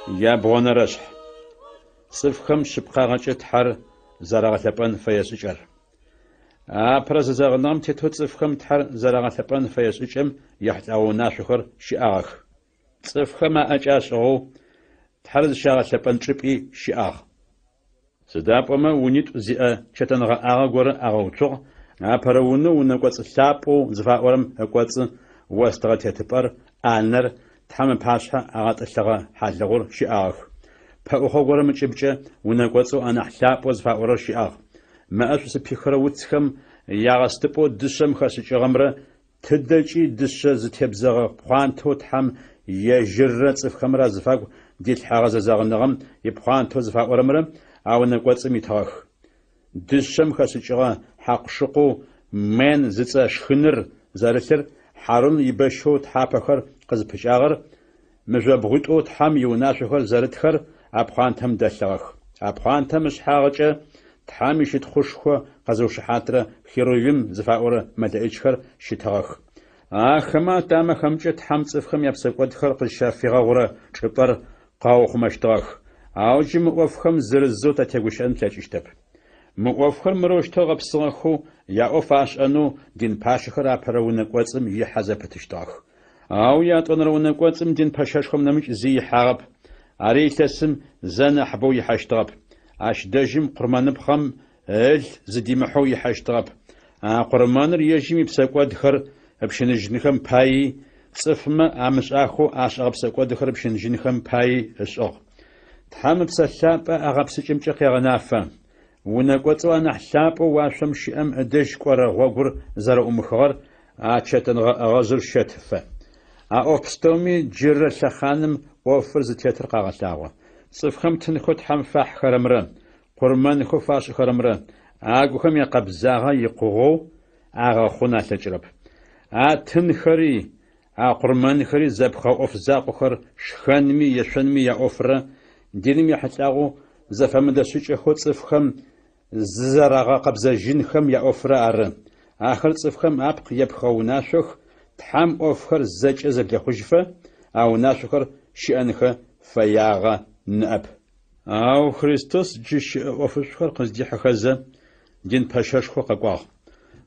يابغون رشح صفخم شبقاغة تحر زرغة لبن فيسجر برز زغنام تتوت صفخم تحر زرغة لبن فيسجم يحت أو ناشخر شئاغ صفخم أجاسغو تحر زشاغة لبن تربي شئاغ سداب وما ونيت زئة شتنغا آغور آغوتوغ برونو ونقوص سابو زفاورم أقوص وستغة تتبر آنر تحم باشا آغات أشتغى حالغور شئاغ فأخوغور مجبجة ونقوصو أنا حلاب وزفاورر شئاغ ما أشوس بيخرا وتخم ياغستبو دشم خاسج غمرة تدجي دشة زتبزغ بخوانتو تحم يجرة صفخمرا زفاق ديت حاغز زاغنغم يبخوانتو زفاورمرا أو نقوص ميتاغ دشم خاسجغا حق شقو من زتا شخنر زارثر حارون يبشو تحابخر قز بشاغر مجبغوتو تحم يوناشخر زارتخر أبخوانتم دشاغ أبخوانتم شحاغجة تحم يشت خوشخو قزو شحاترة خيرويم زفاور مدعيشخر شتاغ خما تام خمجة تحم صفخم يبسقودخر قشافيغا غورا شبر قاوخ مشتاغ أو جم وفخم زرزو تتغوشن تلاجشتب مؤفخر مروشتو غبصغخو يا أوفاش أنو دين باشخر أبرونك وزم يحزب تشتاغ أو ياتونرونك وزم دين باشخم نمج زي حرب أريتسم زن حبو يحشتاب أش دجم قرمان بخم زدي محو يحشتاب قرمان ريجيم بسقواد خر بشنجنخم باي صفما أمش أخو أش أبسقواد خر بشنجنخم باي أشغ تحم بسلاب أغبسجم تقيغنافا ونقوتو أنا حلاب واشم شئم أدج قرى غوغر زر أمخار أشتن غزر شتفة أوفستومي جر شخانم وفر زتيتر قاغتاوة صفخم تنخوت حم فاح خرمرا قرمان خو فاش خرمرا أقوخم يقبزاغا يقوغو أغا خونا تجرب تنخري قرمان خري زبخا أوفزاق خر شخانمي يشنمي يا أوفرا دينم يحتاغو زفمد سوچ خو صفخم زرغا قبزة جنخم يا أوفرا أرن آخر صفخم أبق يبخو ناشخ تحم أوفر زج أزل يخجفة أو ناشخر شأنخ فياغا نأب أو خريستوس جيش أوفشخر قزدي حخزة دين باششخو قاقواغ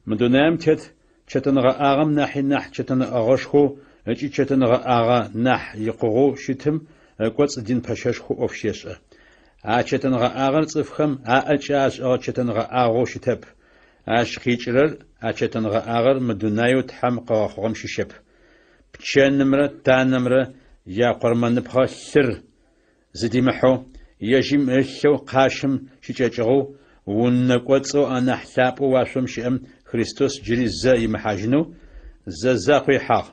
مدونام تت چتنغا آغم ناحي ناح چتن أغشخو أجي چتنغا آغا ناح يقوغو شتم قوص دين باششخو أوفشيشة أشتنغا آغر صفخم أشاش أو شتنغا آغو شتب أشخيجرر أشتنغا آغر مدونايو تحم قاخوغم ششب بچن نمرة تا نمرة يا قرمان بخا سر زدي محو يجيم إلو قاشم شجاجغو ونقوصو أنا حلابو واشم شئم خريستوس جري زي محاجنو زاقوي حاغ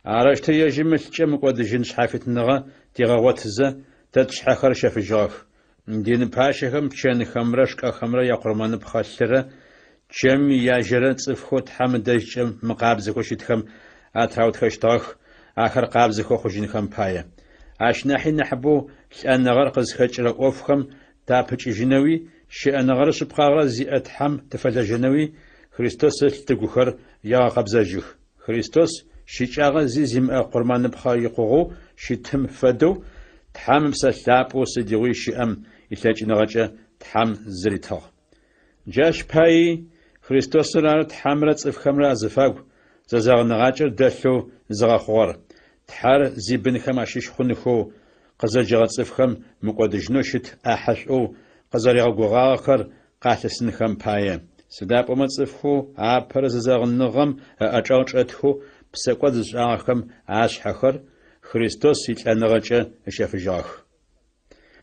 عرشت يجيم الجم قد جنش حافت نغا تيغاوات زا تتشحخر شفجاغ دين باشخم چن خمرش خمره يا قرمان بخاسره چم ياجرن صفخوت حمدش چم مقابز خوشتخم اتراوت خشتاخ آخر قابز خو خوشين خم بايه اشنحي نحبو شان غرقز خچره اوفخم تابچ جنوي شان غرش بقاغ زيات حم تفل جنوي خريستوس تغخر يا قبزجخ خريستوس شيچاغ زيزم قرمان بخا يقوغو شتم فدو تحم بسلاب وسديوي شئم إتلاج نغجة تحم زريتها جاش باي خريستوس رار تحمرت إفخمرا زفاق زاغ نغاجر دلو زغاخور تحر زيبن خماشيش خنخو قزر جغت إفخم مقودجنوشت أحشو قزر يغوغا آخر قاتسن خم باي سداب أمت إفخو آبر زاغ نغم أجاوج أدخو بسقواد زغاخم عاش حخر خريستوس يتلانغجة شافجاخ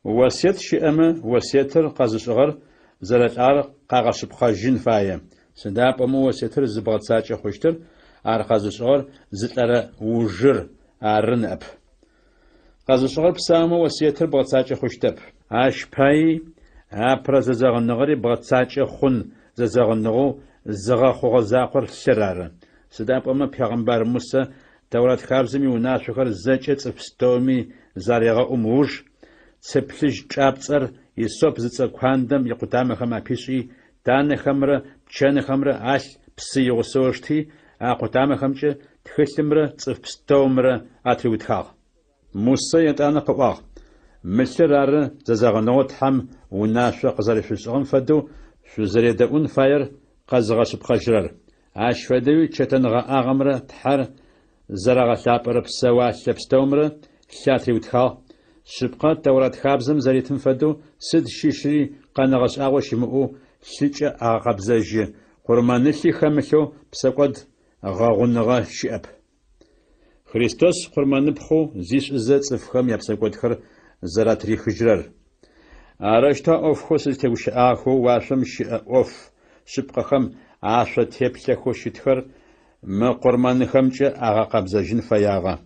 وسيت شئمة وسيتر قازشغر زلتار قاغش بخاجين فايا سداب أمو وسيتر زبغت ساچة خوشتر قازشغر زلتار وجر رنب قازشغر بسامو وسيتر بغت ساچة خوشتب عاش باي أبرز زغنغري بغت ساچة خون زغنغو زغاخو زاقر سرار سداب أمو پیغمبر موسى دولت خابزمي وناشخر زجت صفستومي زاريغا أموج سبلج جابتر يسوب زتsa كواندم يقدام خما بيشي دان خمرة بچن خمرة عش بسي يغسوشتي قدام خمجة تخلمرة صفستومرة أتريوتخاغ موسى يتانا قواغ ملر زغنو تحم وناشو قزر شسغم فدو شزريد اون فاير قزغ شبخجرر اش فدوي چتنغ اغمره تحر زرغ ثابر بسوا شبستومره شاتري وتخا شبقه دورات خابزم زريتم فدو سد شيشري قنغش اغوش مؤو شيچ اغبزج قرمانشي خمشو بسقد غاغنغا شيب خريستوس قرمان بخو زيش زت صفخم يبسقد خر زراتري خجرر ارشتا اوف خوسل تگوش اخو واشم شي اوف شبقخم عاشو تيبلخو شتخر ما قرمان خمچ اغا قبزجن فياغا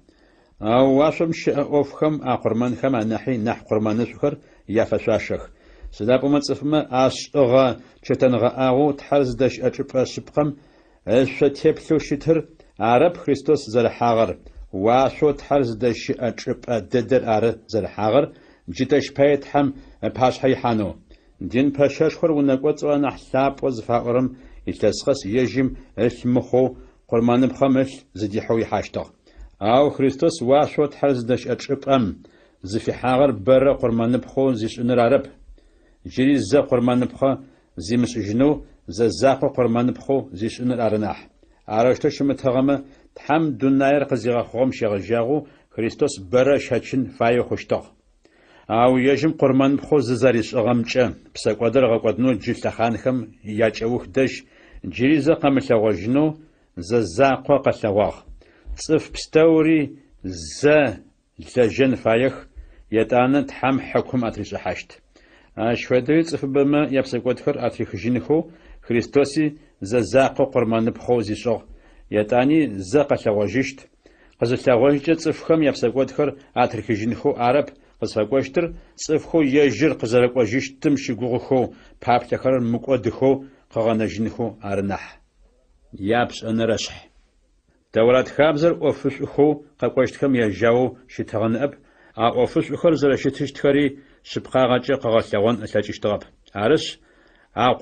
او واشم شي اوف خم اقرمان خم نحي نح قرمان شخر يفشاشخ سداب مصفما اشغا چتنغا اغو تحرز دش اچپ شبقم اش تيبلو شتر عرب خريستوس زرحاغر واشو تحرز دش اچپ ددر ار زرحاغر جيتش بايت حم باش حيحانو دين باشاش خور ونقوصوا نحساب وزفاورم يتسخس يجيم اسمخو قرمان بخمش زديحوي حاشتو او خريستوس واشو تحرز دش اچپم زفي حاغر بر قرمان بخو زيش نرارب جري ز قرمان بخو زيمس جنو زاقو قرمان بخو زيش نرارناح عرشتو شمتغمه تحم دناير قزيغا خوم شيغجاغو خريستوس بر شاچن فاي خوشتو او يجم قرمان بخو زاريش غمچه بسقودر غقودنو جلتخانخم ياچوخ دش جري ز قملغوجنو زاقو قسواخ صف بستوري ز لجن فايخ يتانا تحم حكم اتريش حشت اشفدوي صف بما يبسقودخر اتريخ جينخو خريستوسي زاقو قرمان بخو زيشو يتاني ز قسواجشت قزلغوجت صفخم يبسقودخر اتريخ جينخو عرب قصفاقوشتر صفخو يجر قزرقوجشتم شغوخو بابتخر مقودخو قغنجنخو ارنح يابس انرشح دورات خابزر اوفشخو قاقوشتكم يجاو شتغنب اوفشخر زرشتشتخري شبقاغاچ قغلغون اتاچشتغب عرش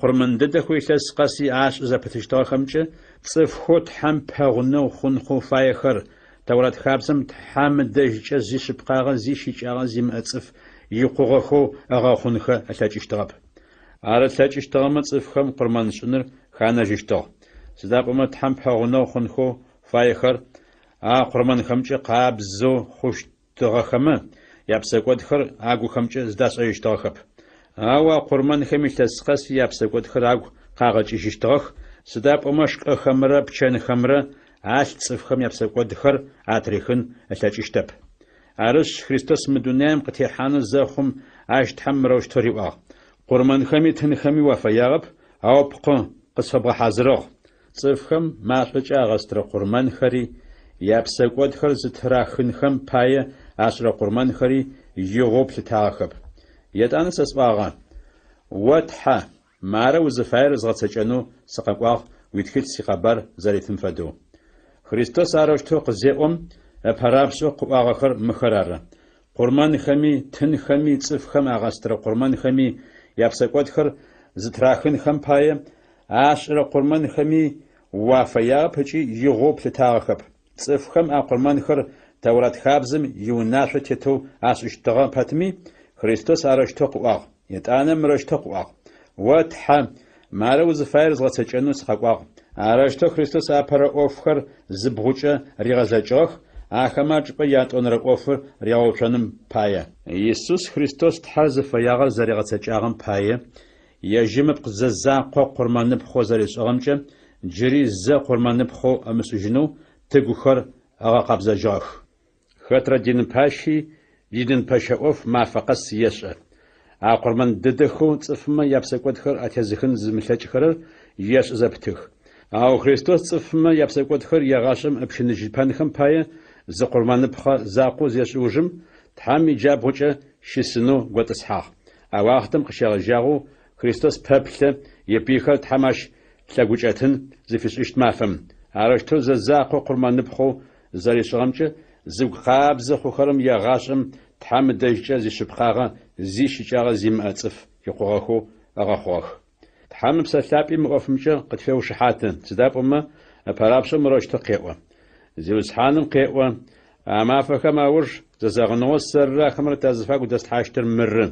قرمن ددخو يتسقسي عاش زپتشتغخمچ صفخو تحم پغنو خنخو فايخر دورات خابزم تحم دجچ زي شبقاغا زي شيچاغا زي مصف يقوغخو اغا خنخه اتاچشتغب ار اتاچشتغم صفخم قرمان شنر خاناجشتغ سداقما تحم پغنو خنخو فايخر قرمان خمچ قابزو خوشتغخمه يابسقودخر اگو خمچ زداس ايشتغخب او قرمان خميتسقس يابسقودخر اگو قاغچشتغخ سداقما شقخمره بچن خمره عاش صفخم يابسقودخر اتريخن اتاچشتب ارش خريستوس مدونيم قتيحان زخم عاش تحمروش توريوا قرمان خمي تنخمي وفياغب او بقو قصبغ حاضرو صفخم ماشچا غستر قرمان خري يابسقودخر زتراخنخم پايه اشرا قرمان خري يغوب تاخب يتان سسواغا وتح مارا وزفاير زغتچنو سقاقواغ ويتخل سيقبر زريتم فدو خريستوس اروشتو قزيوم ابرابشو قواغخر مخرار قرمان خمي تن خمي صفخم اغستر قرمان خمي يابسقودخر زتراخنخم پايه اشرا قرمان خمي وافيا پچي يغوب تاخب صفخم اقرمان خر دورات خابزم يوناشو تيتو اشتغا پتمي خريستوس ارشتو قواغ يتانا مرشتو قواغ وتح مارا وزفاير زغتچنو سقاقواغ ارشتو خريستوس اپر اوفخر زبغوچه ريغازاچوخ اخماچپا ياتونر اوفر رياوچنم پايه يسوس خريستوس تحز فياغ زريغتچاغم پايه يجمب قززا قرمان بخو زريسغمچ جري ز قرمان بخو امسجنو تگوخر اغا قبزاجوخ خطر دين پاشي يدن پاشا اوف ما فقس يشع قرمان ددخو صفما يابسقودخر اتيزخن زملچخر يش زبتخ او خريستوس صفما يابسقودخر يغاشم ابشنج پانخم پايه ز قرمان بخو زاقو زيشوجم تحمي جابوچه شسنو غوتسحاخ اواختم قشاجاغو خريستوس پپله يبيخل تحماش تلاغوچاتن زفيشت مافم ارشتو زاقو قرمان بخو زريشغمچ زغخابز خوخرم يغاشم تحم دجچه زي شبخاغا زي شيچاغا زي ماصف يقوغخو اغاخوخ تحم بسلابي مقفمچ قدفو شحاتن صدابما ابرابش مروشتو قيوا زي وسحانم قيوا اما فكما ورش زغنوا السر خمر تزفاق ودست حاشتر مر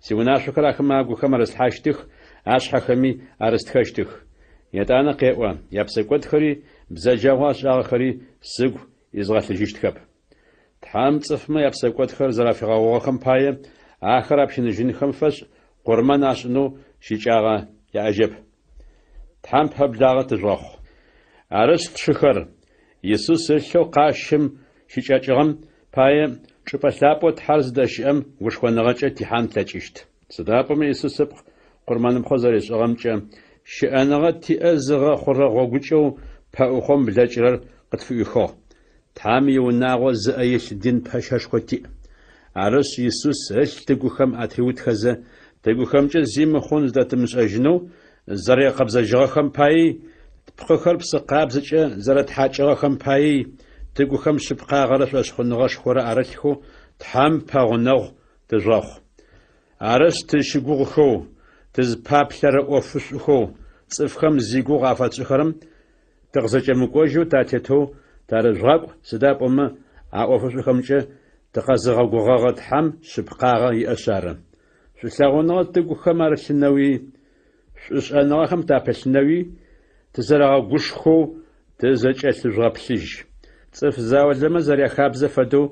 سيوناشو كلا خماغو خمر حاشتخ عاش حخمي أرستخشتخ يتانا قيوا يبسكوت خري بزجاواش آخري سيغ إزغاث الجيشتخب تحام تصفما يبسكوت خر زرافيغا وغاخم بايا آخر أبشن جن خمفش قرمان عشنو شيجاغا يعجب تحام بحبداغا تجوخ أرست شخر يسوس الشو قاشم شيجاغم بايا شبسلابو تحرز داشم وشخونغاچ تحام تلاچيشت صداپم يسوس قرمان بخوزاريش أغمچ شأنغا تأزغا خورا غوغوچو باوخم بلاچرر قطفيخو تامي وناغو زأيش دين باشاشخوتي عرس يسوس تقوخم أتهوت خزا تقوخم جا زيم خونز دات مسأجنو زري قبزة جغخم باي بخخر بسقابزة جا زرت حاجغخم باي تقوخم شبقا غرس واشخونغاش خورا عرسخو تحام باغنغ تجاخ عرس تشقوخو تز بابلر أوفسخو صفخم زيقو غافتخرم تغزج مكوجو تاتيتو تارجاق سداب أوفسخم جا تقازغا غوغاغت حم شبقاغا يأشار شسلاغونا تقوخم عرسنوي شسأنغاخم تابسنوي تزرغا غشخو تزج أسجابسيج صف زاوز لما زريا خابزة فدو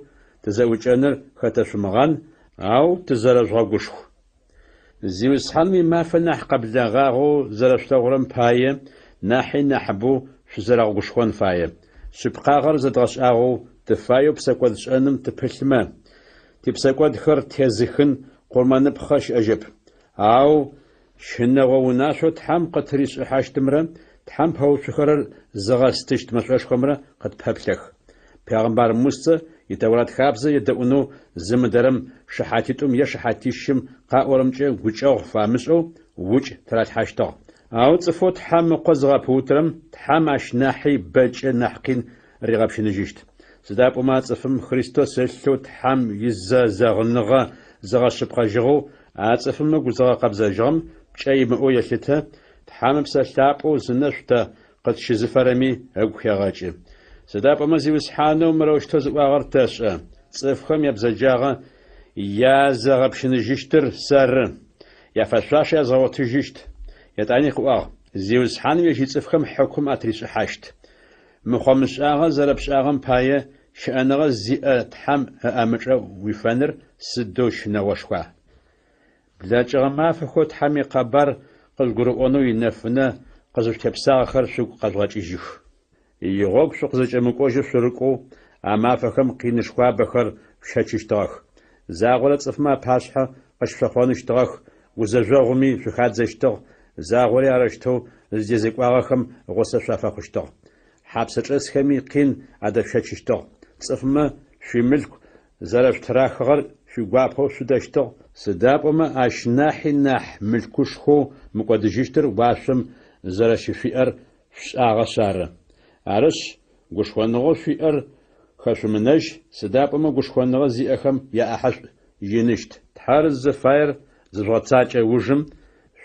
تزوجانر خاتشمغان أو تزرغا غشخو زيوس حلمي ما فنح قبل غاغو زرشتغرم باية ناحي نحبو شزرغ غشخون فاية شبقاغر زدغش أغو تفايو بساقواد شأنم تبسلما تبساقواد خر تيزخن قرمان بخش أجب أو شنغو وناشو تحام قطريش حاشتمرا تحام هاو شخرر زغاستشت مسواش خمرا قد بابلخ پیغمبر موسى يتورات خابزة يدعونو زمدرم شحاتيتم يا شحاتيشم قاورمجه غوچاغ فامسو وچ ترات حاشتاغ أو تصفوت حام قزغا بوترم تحام أشناحي بج نحقين رغب شنجيشت سداب وما تصفم خريستوس سلوت حام يزا زغنغا زغا شبقا جغو أتصفم غزغا قبزة جغم بشاي مئو يشتا تحام بسلابو زنشتا قد شزفرمي أغوخي غاجي سداب وما زيوس حانو مروشتوز واغرتاش صفخم يبزجاغا يا زغب شنجيشتر سر يا فشاش يا زغوتجيشت يتعني قواغ زيوس حانو يشي صفخم حكم أتريش حاشت مخمش آغا زربش آغم باية شأنغا زيئة تحام أمجا ويفنر سدوش نوشوا بلاجغا ما فخو تحامي قبر قل قرؤونو ينفنا قزوش تبساغ خرشوك قزواج إجيخ يغوك سوق زجمكوجو سرقو أما فخم قينشوا بخر شاتشتاخ زاغولا صفما باشحة قشفخونشتاخ وزجاغمي شخات زشتاخ زاغولي عرشتو زيزيقواغخم غوصة شافاخشتاخ حبسة رسخمي قين عدا شاتشتاخ صفما شي ملك زرف تراخغر شي قوابهو سداشتاخ سداب وما أشناحي ناح ملكوشخو مقودجيشتر واشم زرشي فئر شآغا سارة عرش غشوانغو فئر خشمنج سداب وما غشوانغو زيأخم يا أحش ينشت تحارز فاير زغطاچ وجم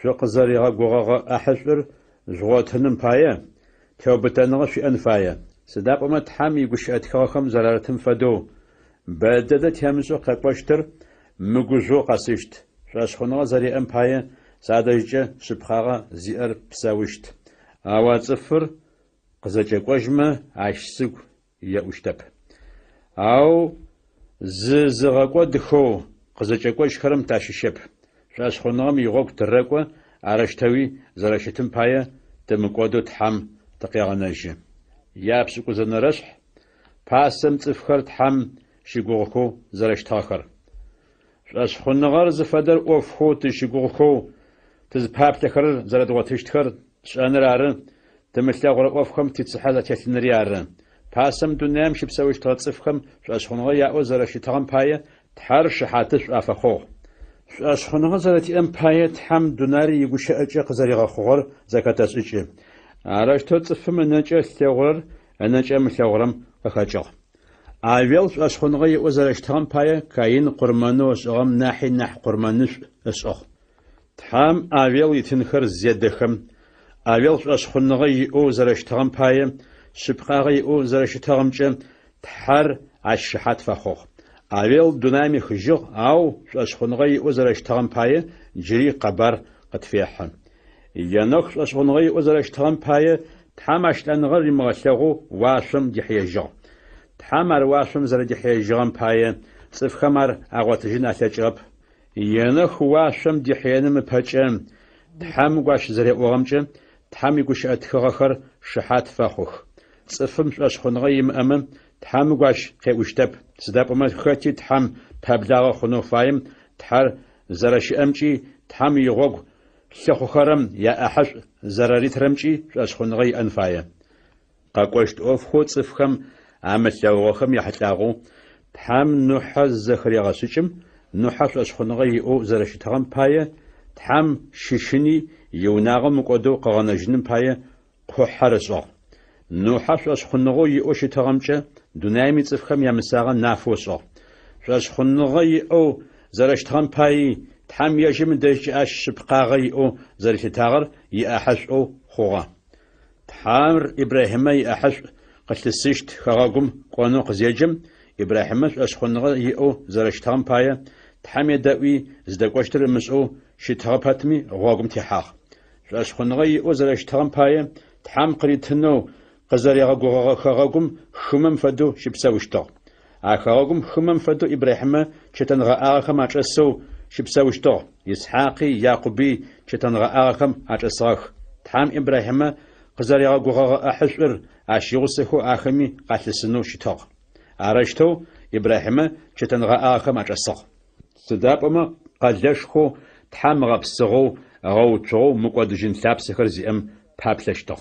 شوق زريغا غوغا أحشر زغوتنم بايا توبتنغو في أنفايا سداب وما تحامي غشأتخاخم زرارتم فدو بدد تيامزو قاقوشتر مغوزو قاسشت شاشخونغو زري أمبايا سادجة شبخاغا زيئر بساوشت آوازفر قزاچ قوجمه عشسق يأوشتب أو زغاقو دخو قزاچ قوج خرم تاششب شاشخونغم يغوك ترقو عرشتوي زرشتم بايا تمقودو تحام تقيغناجي يابسقو زنرشح پاسم تفخر تحام شيغوخو زرشتاخر شاشخونغر زفدر اوفخو تشيغوخو تزبابتخر زردواتشتخر شانرار تمثل أوفخم تتصحى تثنريار باسم دنيام شبسويش تغطفخم شاشخونغا يأو زرشي تغم بايا تحار شحاتش أفخو شاشخونغا زرتي أم بايا تحم دوناري يقوش أجيق زريغا خوغر زكاتاس إجي عراش تغطفم نجا ثغر نجا مثلغرم أخاجغ أويل شاشخونغا يأو زرشي تغم بايا كاين قرمانو شغم ناحي ناح قرمانوش أسأخ تحام أويل يتنخر زيادخم أويل شاشخونغا يأو زرشي تغم بايا شبقاغي او زرش تغمچ تحر عشحات فخوخ авел дунами хыжык, ау шашхунغي озерештаган пае жири қабар қытфеха. Янох шашхунغي озерештаган пае тамашланга римгаллагу вашым дихежо. Тамар вашым зара дихежоган пае цифхамар агватжин алачып. Янох вашым дихеным пачем. Там гаш зара огамче, там игуш атхагахар шахат фахух. Цифм шашхунغي имам там гаш қеуштаб. Сдапма хати там паблага хуну фаим тхар зарашамчи там йогог шахухарам я ахаш зараритрамчи шашхунغي анфая. Какошт офхо цифхам амаллавохам яхлагу там нухаз захриягасычым нухаш шашхунغي о зарашитагам пая там шишини юнагам коду qaganajным пая қохарасо. Нухаш шашхунغي о шитагамча دنیای می‌چفخم یا مساق نافوسا. شاش خنگی او زرشتان پای تام یجم دش اش بقاقی او زرش تاغر یاحش او خوغا. تامر إبراهیمی احش قتل سشت خاگم قانون قزیجم إبراهیمش اش خنگی او زرشتان پای تام یدوی زدگوشتر مسئو شتابتمی غاگم تحاق. شاش خنگی او زرشتان پای تام قریتنو قزاريغا غوغا خاغم خمم فدو شبساوشتو اخاغم خمم فدو ابراهيم چتنغا اخم اچسو شبساوشتو اسحاقي يعقوبي چتنغا اخم اچساخ تام ابراهيم قزاريغا غوغا احشر اشيغسخو اخمي قتلسنو شتو ارشتو ابراهيم چتنغا اخم اچساخ صدابما قلشخو تام غبسغو غوچو مقدجين ثابسخر زيم پابلشتو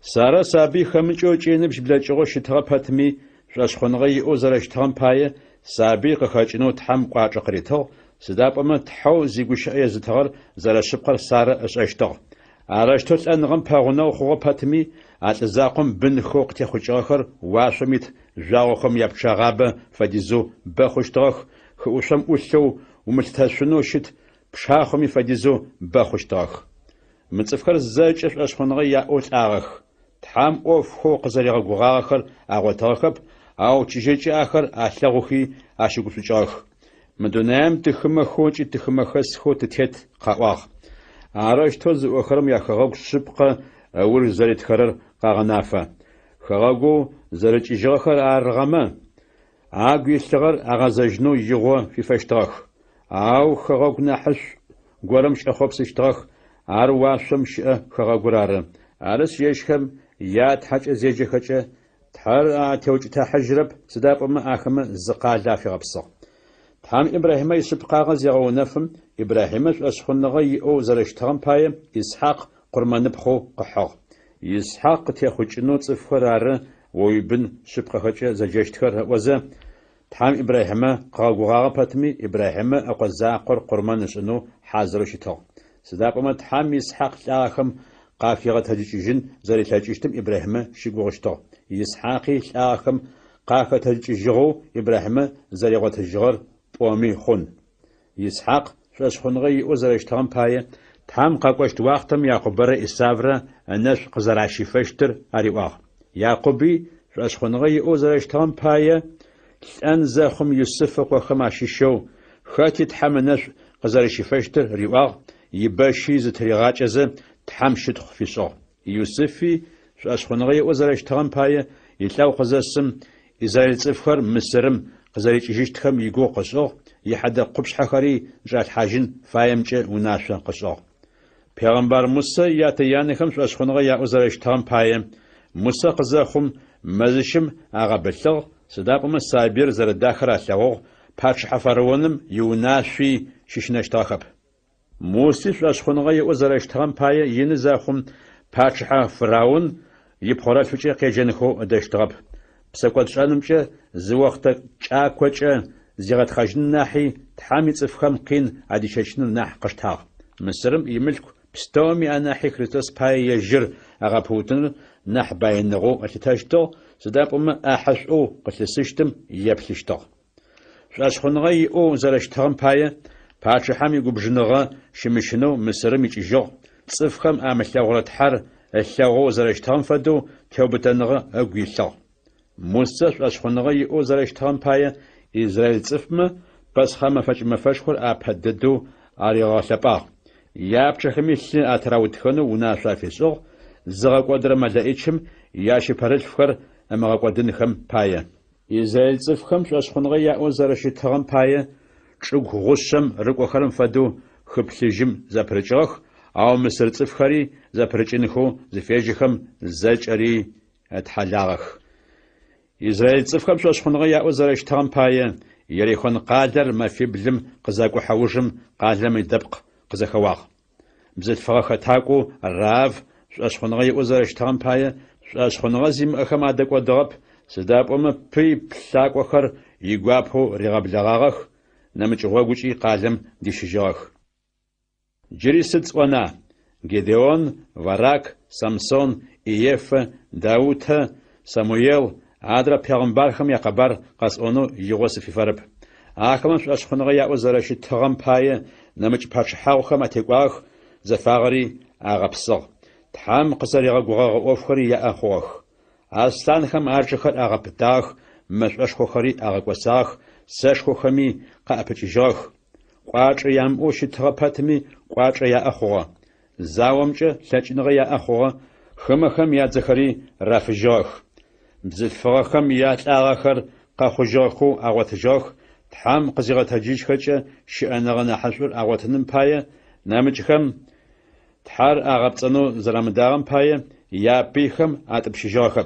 سارا سابي خمنچو چينبش بلاچو شتغپتمي شاشخونغي او زرشتان پاي سابي قخاچنو تام قاچقريتو سدابما تحو زيگوشاي زتغر زرشبقر سارا اشاشتو اراشتو انغم پاغنو خوغپتمي اتزاقم بن خوقتي خوچاخر واشميت جاوخم يابشاغاب فديزو بخوشتغ خوشم اوشو وملتاشنو شت بشاخمي فديزو بخوشتغ متصفخر زاچ اشخونغي يا اوتاغ تام اوف خو قزريغا غوغاخر اغوتاخب او چيجي اخر اخلغوخي اشغوسوچاخ مدونام تخمه خوچي تخمه خس خو تتت قاواخ اراش توز اخرم يا خغوق شبقه اور زريت خرر قاغنافه خغوغو زرچي جاخر ارغمه اغيسغر اغازجنو يغو في فشتاخ او خغوق نحش غورمش اخوبسشتاخ ارواشم ش خغوغرار ارس يشخم يا تحج زيجي خچه تحر اتوج تحجرب صداقم اخم زقالا في غبصه تام ابراهيم يسبقا زيغو نفم ابراهيم اشخنغي او زرشتام باي اسحاق قرمان بخو قحو اسحاق تخچنو صفرار ويبن سبقا خچه زجشتخر وزه تام ابراهيم قاغوغا پتمي ابراهيم اقزا قرمان شنو حاضر شتو صداقم تام اسحاق لاخم قافيغة تجيجن زري تجيجتم إبراهيم شيغوغشتو يسحاقي لاخم قافة تجيجغو إبراهيم زري غتجغر بومي خون يسحاق شاشخونغي وزرشتام باي تام قاقوشت وقتم يعقوبر إسافرة الناس قزراشي فشتر أريواغ يعقوبي شاشخونغي وزرشتام باي أنزاخم يوسف وخماشي شو خاتي تحم الناس قزراشي فشتر ريواغ يباشي زتريغاچزه تحم شدخ في صو يوسفي شاشخونغي وزرشتام باي يلاو قزاسم إزاي تصفخر مسرم قزاري جيشتخم يغو قصو يحد قبش حخري جات حاجن فايمچ وناشا قصو پیغمبر موسی ياتيانخم شاشخونغي يا وزرشتام باي موسی قزاخم مزشم اغبلغ صداقم سابير زر داخرا لغو پاچ حفرونم يوناشي ششنشتاخب موسی شاشخونغي وزرشتام باي ينزاخم پاچ حفراون يبخورا فچي قيجنخو دشتغب بسكوت شانمچ زوقت چاكوچ زيغت خاجن ناحي تحامي صفخم قين اديششن ناح قشتاغ مسرم يملك بستومي اناحي كريتوس باي يجر اغابوتن ناح باينغو اتتاشتو صدابم احشو قتلسشتم يبلشتو شاشخونغي او زرشتام باي پاچ حامي گوبجنغا شمشنو مسرم يجو صفخم املغورت حر الشغو زرشتام فدو توبتنغا اغيلو موسى شاشخونغي او زرشتام باي إسرائيل صفمة بس خام فج مفشخر أبهددو أريغا سباق يابش خميس أتراود خنو وناشا في سوق زغا قدر ملائكهم ياشي برشفر أمغا قدن خم بايا إسرائيل صفخم شاش خنغا يأو زرشي تغم بايا شوق غشم رقو خرم فدو خبسجم زبرجخ أو مصر صفخري زبرجنخو زفيجخم زجري أتحلاغخ إسرائيل صفخم شاش خنغا يأو زرشي تغم بايا يريخون قادر ما في بلم قزاقو حوجم قادر من دبق قزاخواغ بزد فغخ تاقو الراف شاش خنغا يأو زرشي تغم بايا شاش خنغا زيم أخم عدقو دغب سداب أما بي بلاقو خر يقوابو رغب لغاغخ نمج غوغوشي قالم ديشجاخ جري سدسونا جديون وراك سامسون إيف داوود سامويل عادرا پیغمبرخم يقبر قصونو يغوس في فرب آخمان شاش خنغا يأو زرشي تغم بايا نمج پاش حاوخم اتقواخ زفاغري آغبسغ تحام قصر يغوغاغ اوفخري يأخوخ أستان خم أرجخر أغبتاخ مشوش خوخري أغقوساخ سش خوخمي قابتجاخ قاچ يام اوشي تغبتمي قاچ يا أخوه زاومج لچنغ يا أخوه خم يا زخري رافجاخ بزفخم يا تاغخر قخوجاخو أغوتجاخ تحام قزيغة تجيج خچ شأنغنا حشور أغوتنم بايا نامجخم تحار أغبتنو زرامداغم بايا يا بيخم أتبشجاخب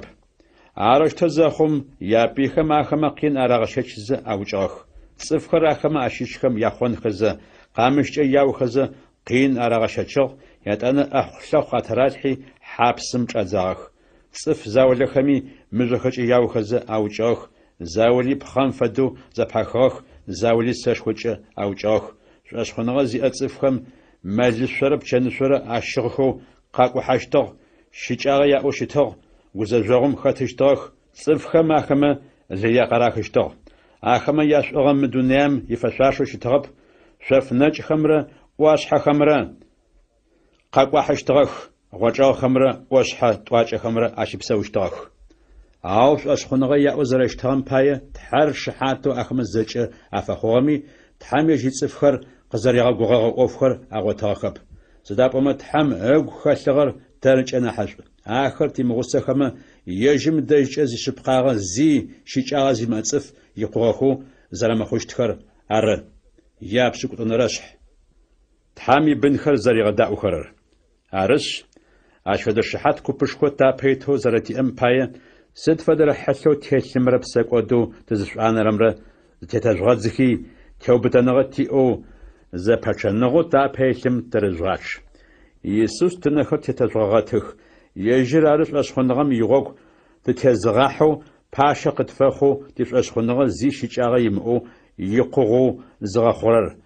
عارش تزاخم يا بيخم آخم قين أراغشتش أوجاخ صفخر آخم أشيشخم يخون خزا قامشج ياو خزا قين أراغشتشغ يتأنا أخشاو خاطراتحي حابسم جازاخ صف زاولي خمي مجخج ياو خزا أوجاخ زاولي بخام فدو زبحخاخ زاولي سشخوش أوجاخ شاشخونغا زي أتصفخم مجلس شرب چنشورة أشغخو قاقو حشتغ شيچاغ ياو شتغ وزجوغم خاتشتغ صفخم آخم زي قراخشتغ آخم ياشغم دونيام يفشاشو شتغب شف نج خمرة واشح خمرة قاقو حشتغ غوچاو خمرة واشح طواچ خمرة أشبسوشتغ عاوش أشخونغا ياو زرشتغم بايا تحر شحاتو آخم زج أفخوغمي تحام يجي صفخر قزر يغوغاغ أوفخر أغوتاخب زداب أما تحام أغو خالغر ترنج أنا حجب آخر تيمغوسة خما يجم دايج أزي شبقاغ زي شيچاغ زي ماتصف يقوغاخو زرما خوشتخر أر يابسوك نرشح تحامي بنخر زريغ داو خرر أرش أشفد الشحات كوبشخو تابيتو زرتي أمبايا سد فدر حسو تيشم ربسك ودو تزفعان رمرا تتجغاد زكي تيوبتنغتي أو زبحشنغو تابيشم ترجغاش يسوس تنخت تتجغاتخ يجر عرش أشخنغم يغوغ تتزغاحو باشا قدفاخو تيش أشخنغ زي شيچاغ يمعو يقوغو زغاخورر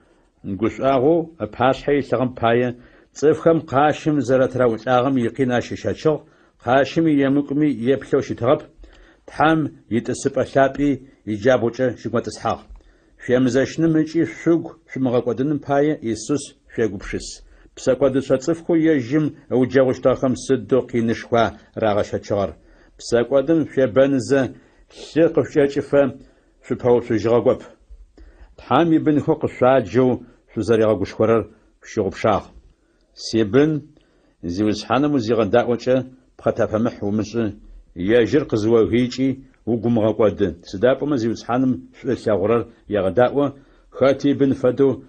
نقشاغو باشا يسغم بايا صفخم قاشم زرتراو تاغم يقين أشيشاتشغ قاشم يمكمي يبلو شتغب تحام يتسب أشابي يجابوچا شكمت اسحاق شيمزاشن منشي شوق شمغاقودن بايا يسوس شيغوبشس بساقود شصفخو يجم او جاوشتاخم سدو قينشخوا راغشاتشغر بساقودن شبنزه شيقفشاچفا شپاو شجغوب تحامي بنخو قشاجو شزريغا غشخورر شيغوبشاغ سيبن زيوسحانم زيغداوچا بخطافمح ومش يجر قزوا هيچي وغمغاقود سدابما زيوسحانم شلشاغورر يغداو خاتي بن فدو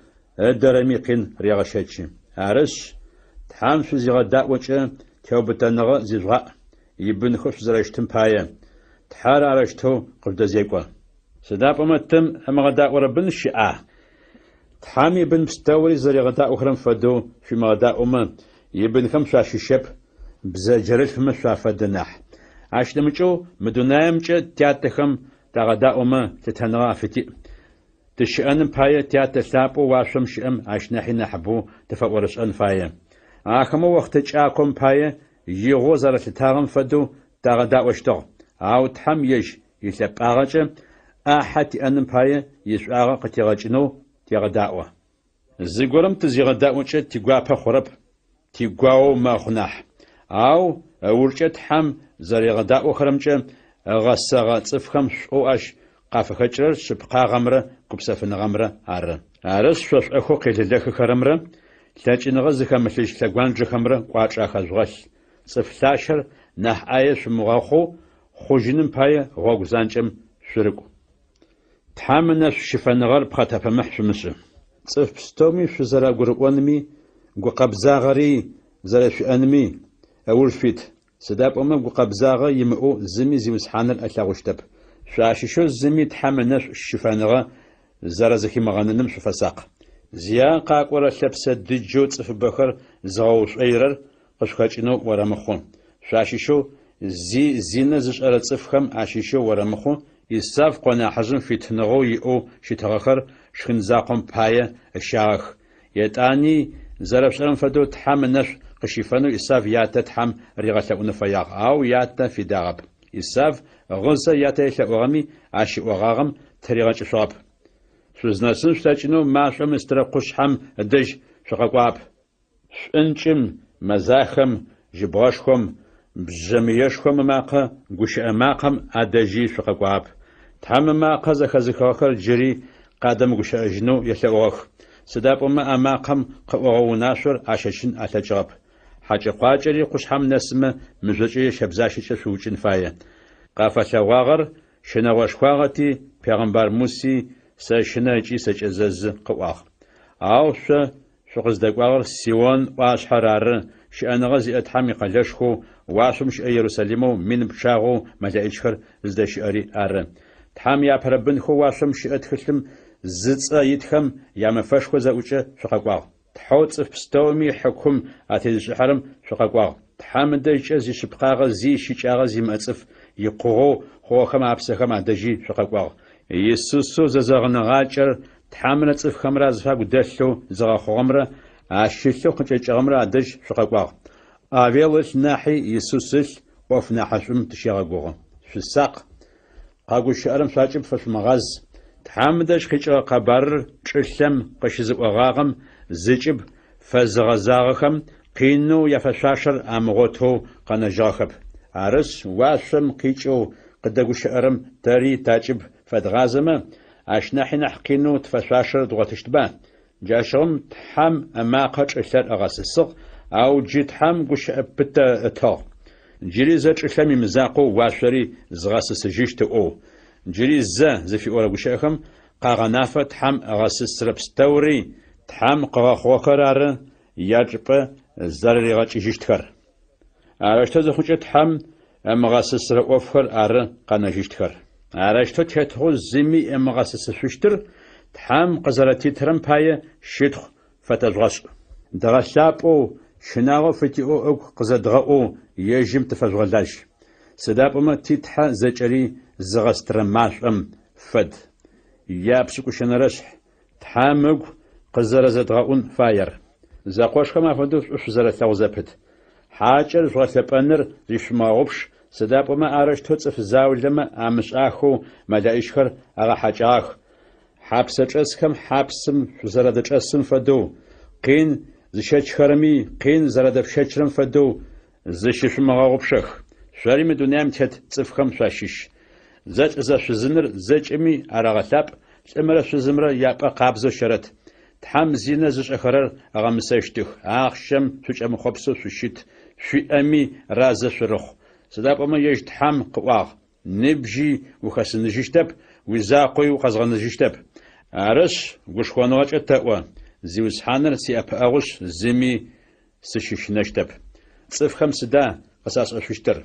درميقين ريغشاتشي عرش تحام شو زيغداوچا توبتنغا زيغا يبنخو شزرشتم بايا تحار عرشتو قبدا زيقوا سدابما تم امغداو ربن شعا تحامي بن مستوري زريغداو خرم فدو في مغداوما يبنخم شاششب بزجرل فما شافدنح عشنمچو مدونايمچ تياتخم تغداوما تتنغا فتي تشأن بايا تيات سابو واشم شأم عشناحي نحبو تفورش أنفايا آخمو وقت تشاكم بايا يغو زرة تاغم فدو تغدا وشتغ أو تحم يج يساب آغاج أحد أن بايا يسعاغ قتيغاجنو تغداوه زيغورم تزيغداوچ تيغوا خرب تيغواو ما خناح أو ورچت حم زريغداو خرمچ غسغا صفخم شو أش قافخچر شبقاغمره قبسفنغمره اره арыс шъошӏэхэу къелэлэхыхэрэмрэ лъэкӏыныгъэ зыхэмылъыжь лъэгуанджэхэмрэ кӏуачӏэхэжъугъэлъ. Цӏыф лъащэр нахь ӏае шъумыгъэхъоу хъужьыным пае гъогу занкӏэм шъурыкӏу. Тхьам ынэшъу щыфэныгъэр пхъэтэпэмыхь шъумышӏы. Цӏыф пстэуми шъузэрагурыӏуэнми гукъэбзагъэри зэрэшъуиӏэнми ыуж шъуит. Сыда пӏомэ гукъэбзагъэ имыӏэу зыми зиусхьаныр ӏэлъагъущтэп. Шъуащыщэу зыми тхьам ынэшъу щыфэныгъэ зэрэзыхимыгъэныным шъуфэсакъ. Зя къакӏорэ лъэпсэ дыджэу цӏыфыбэхэр зыгъэушӏоирэр къышхэкӏынэу орэмыхъу. Шъуащыщэу zinэ зышӏэрэ цӏыфхэм ащыщэу орэмыхъу. Исав къонахьыжъым фитыныгъэу иӏэу щытыгъэхэр шхын закъом пае ащагъэх. Етӏани зэрэпшӏэрэм фэдэу тхьам ынэшъу къыщифэнэу Исав ятэ тхьам ригъэлъэӏуны фэягъ. Ау ятэ фидагъэп. Исав гъызэ ятэ елъэӏугъэми ащыӏогъагъэм тыригъэкӏышъугъэп. Шъузнэсын шъулъэкӏынэу машӏом ыстырэ къушъхьэм ыдыжь шъукъэкӏуагъэп. Шӏункӏым, мэзахэм, жьыбгъэшхом, бжьэмыешхом макъэ, гущыӏэ макъэм адэжьи шъукъэкӏуагъэп. Тхьам макъэ зэхэзыхыгъэхэр джыри къадэмыгущыӏэжьынэу елъэӏугъэх. Сыда пӏомэ а макъэм къыӏогъэ унашъор ащэщын алъэкӏыгъэп. Хьакӏэ-къуакӏэри къушъхьэм нэсымэ мыжъокӏэ щэбзащыкӏэ шъуукӏын фае. Къафэлъэгъуагъэр щэнэгъошхуагъэти Пегъэмбар Муси сэ щынэ ыкӏи сэкӏэзэзы къыӏуагъ. Ау шъукъыздэгуагъэр Сион ӏуашъхьэр ары. Щыӏэныгъэ зиӏэ тхьам икъэлэшхоу уашъом щыӏэ Иерусалимэу мин пчъагъэу мэлаӏикӏхэр зыдэщыӏэри ары. Тхьам япэрэ бынхэу уашъом щыӏэ тхылъым зыцӏэ итхэм ямэфэшхо зэӏукӏэ шъукъэкӏуагъ. Тхьэу цӏыф пстэуми хьыкум атезышӏыхьэрэм шъукъэкӏуагъ. Тхьам ыдэжькӏэ зищыпкъагъэ зи щикӏагъэ зимыӏэ цӏыф икъугъэу хъугъэхэм апсэхэм адэжьи шъукъэкӏуагъ. Иисусу зэзэгъыныгъакӏэр тхьамрэ цӏыфхэмрэ зыфагу дэлъэу зыгъэхъугъэмрэ ащылъэу къыкӏэкӏыгъэмрэ адэжь шъукъэкӏуагъ. Авел ылъ нахьи Иисус ылъ ӏоф нахьышӏум тыщегъэгугъы. Шъусакъ. Къагущыӏэрэм шъуакӏыпӏ фэшъумыгъаз. Тхьам дэжь къикӏыгъэ къэбарыр чӏылъэм къыщызыӏогъагъэм зыкӏыб фэзыгъэзагъэхэм къинэу яфэшъуашэр амыгъотэу къэнэжьыгъэхэп. Арышъ уашъом къикӏэу къыдэгущыӏэрэм тэри тачӏыб фэдгъазэмэ ащ нахьи нахь къинэу тыфэшъуашэр дгъуэтыщтба. Джащыгъым тхьам макъэ чӏылъэр ӏэгъэсысыгъ, ау джы тхьам гущыӏэ пытэ ытыгъ. Джыри зэ чӏылъэм имызакъоу уашъори зыгъэсысыжьыщтыӏоу. Джыри зэ зыфиӏорэ гущыӏэхэм къагъэнафэ тхьам ӏэгъэсысрэ пстэури тхьам къыгъэхъугъэхэр ары ячӏыпӏэ зэрыригъэкӏыжьыщтхэр. Арыштэу зыхъукӏэ тхьам эмыгъэсысрэ ӏофхэр ары къэнэжьыщтхэр. Арыштэу тетгъу зыми эмыгъэсысышъущтыр тхьам къызэрэтитырэм пае щытхъу фэтэжъугъэшӏ. Дэгъэлъапӏэу щынагъо фытиӏэу ыгу къызэдгъэӏоу ежьым тыфэжъугъэлажь. Сыда пӏомэ титхьэ зэкӏэри зыгъэстырэ машӏом фэд. Япшӏыкӏущэнэрэшъхь тхьам ыгу къызэрэзэдгъэӏун фаер. Зэкъошхэм афэдэу шъузэрэлъэгъу зэпыт. Хьакӏэр жъугъэлъэпӏэныр зишъумыгъэгъупш. Сыда пӏомэ арыштэу цӏыф заулэмэ амышӏахэу мэлаӏикӏхэр агъэхьакӏагъэх. Хьапсэ чӏэсхэм хьапсым шъузэрэдэчӏэсым фэдэу, къин зыщэчхэрэми къин зэрэдэпщэчрэм фэдэу зыщышъумыгъэгъупшэх. Шъуэри мы дунэям тет цӏыфхэм шъуащыщ. Зэкӏ зэшъузыныр зэкӏэми арагъэлъапӏ, лӏымрэ шъузымрэ япӏэ къабзэу щэрэт. Тхьам зинэ зышӏэхэрэр агъэмысэщтых. Ахъщэм шъукӏэмыхъопсэу шъущыт, шъуиӏэми разэ шъурыхъу. Сыда пӏомэ ежь тхьам къыӏуагъ. Ныбжьи ухэсыныжьыщтэп, уизакъои укъэзгъэныжьыщтэп. Арышъ гушхоныгъэкӏэ тэӏо. Зиусхьаныр сиӏэпыӏэгъущ, зыми сыщыщынэщтэп. Цӏыфхэм сыда къысашӏэшъущтыр?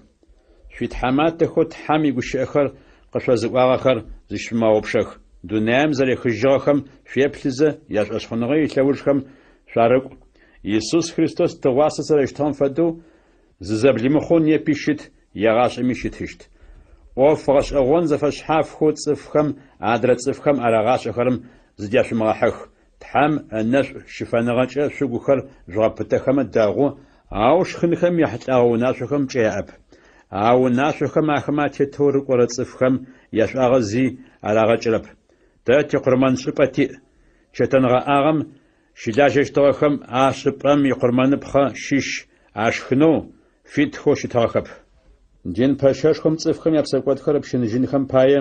Шъуитхьэматэхэу тхьам игущыӏэхэр къышъозыӏуагъэхэр зыщымыгъэгъупшэх. Дунэям зэрехыжьыгъэхэм шъуеплъызэ яшӏошъхьыныгъэ илъэужхэм шъуарыкӏу. Иисус Христос тыгъуасэ зэрэщтыгъэм фэдэу зызэблимыхъоу непи щыт, егъашӏэми щытыщт. ӏоф гъэшӏэгъон зэфэшъхьафхэу цӏыфхэм адрэ цӏыфхэм арагъашӏэхэрэм зыдяшъумыгъэхьэх. Тхьам ынэшӏу щыфэныгъэкӏэ шъугухэр жъугъэпытэхэмэ дэгъу, ау шхынхэм яхьылӏагъэ унашъохэм кӏеяӏэп. А унашъохэм ахэмэ атетэу рыкӏорэ цӏыфхэм яшӏуагъэ зи арагъэкӏырэп. Тэ тикъурмэн шӏыпӏэ тиӏ. Чэтэнэгъэӏагъэм щылажьэщтыгъэхэм а шъыпӏэм икъурмэныпхъэ щищ ашхынэу фитхэу щытыгъэхэп. Дин пэшэшхом цӏыфхэм япсэкӏотхэр пщыныжьынхэм пае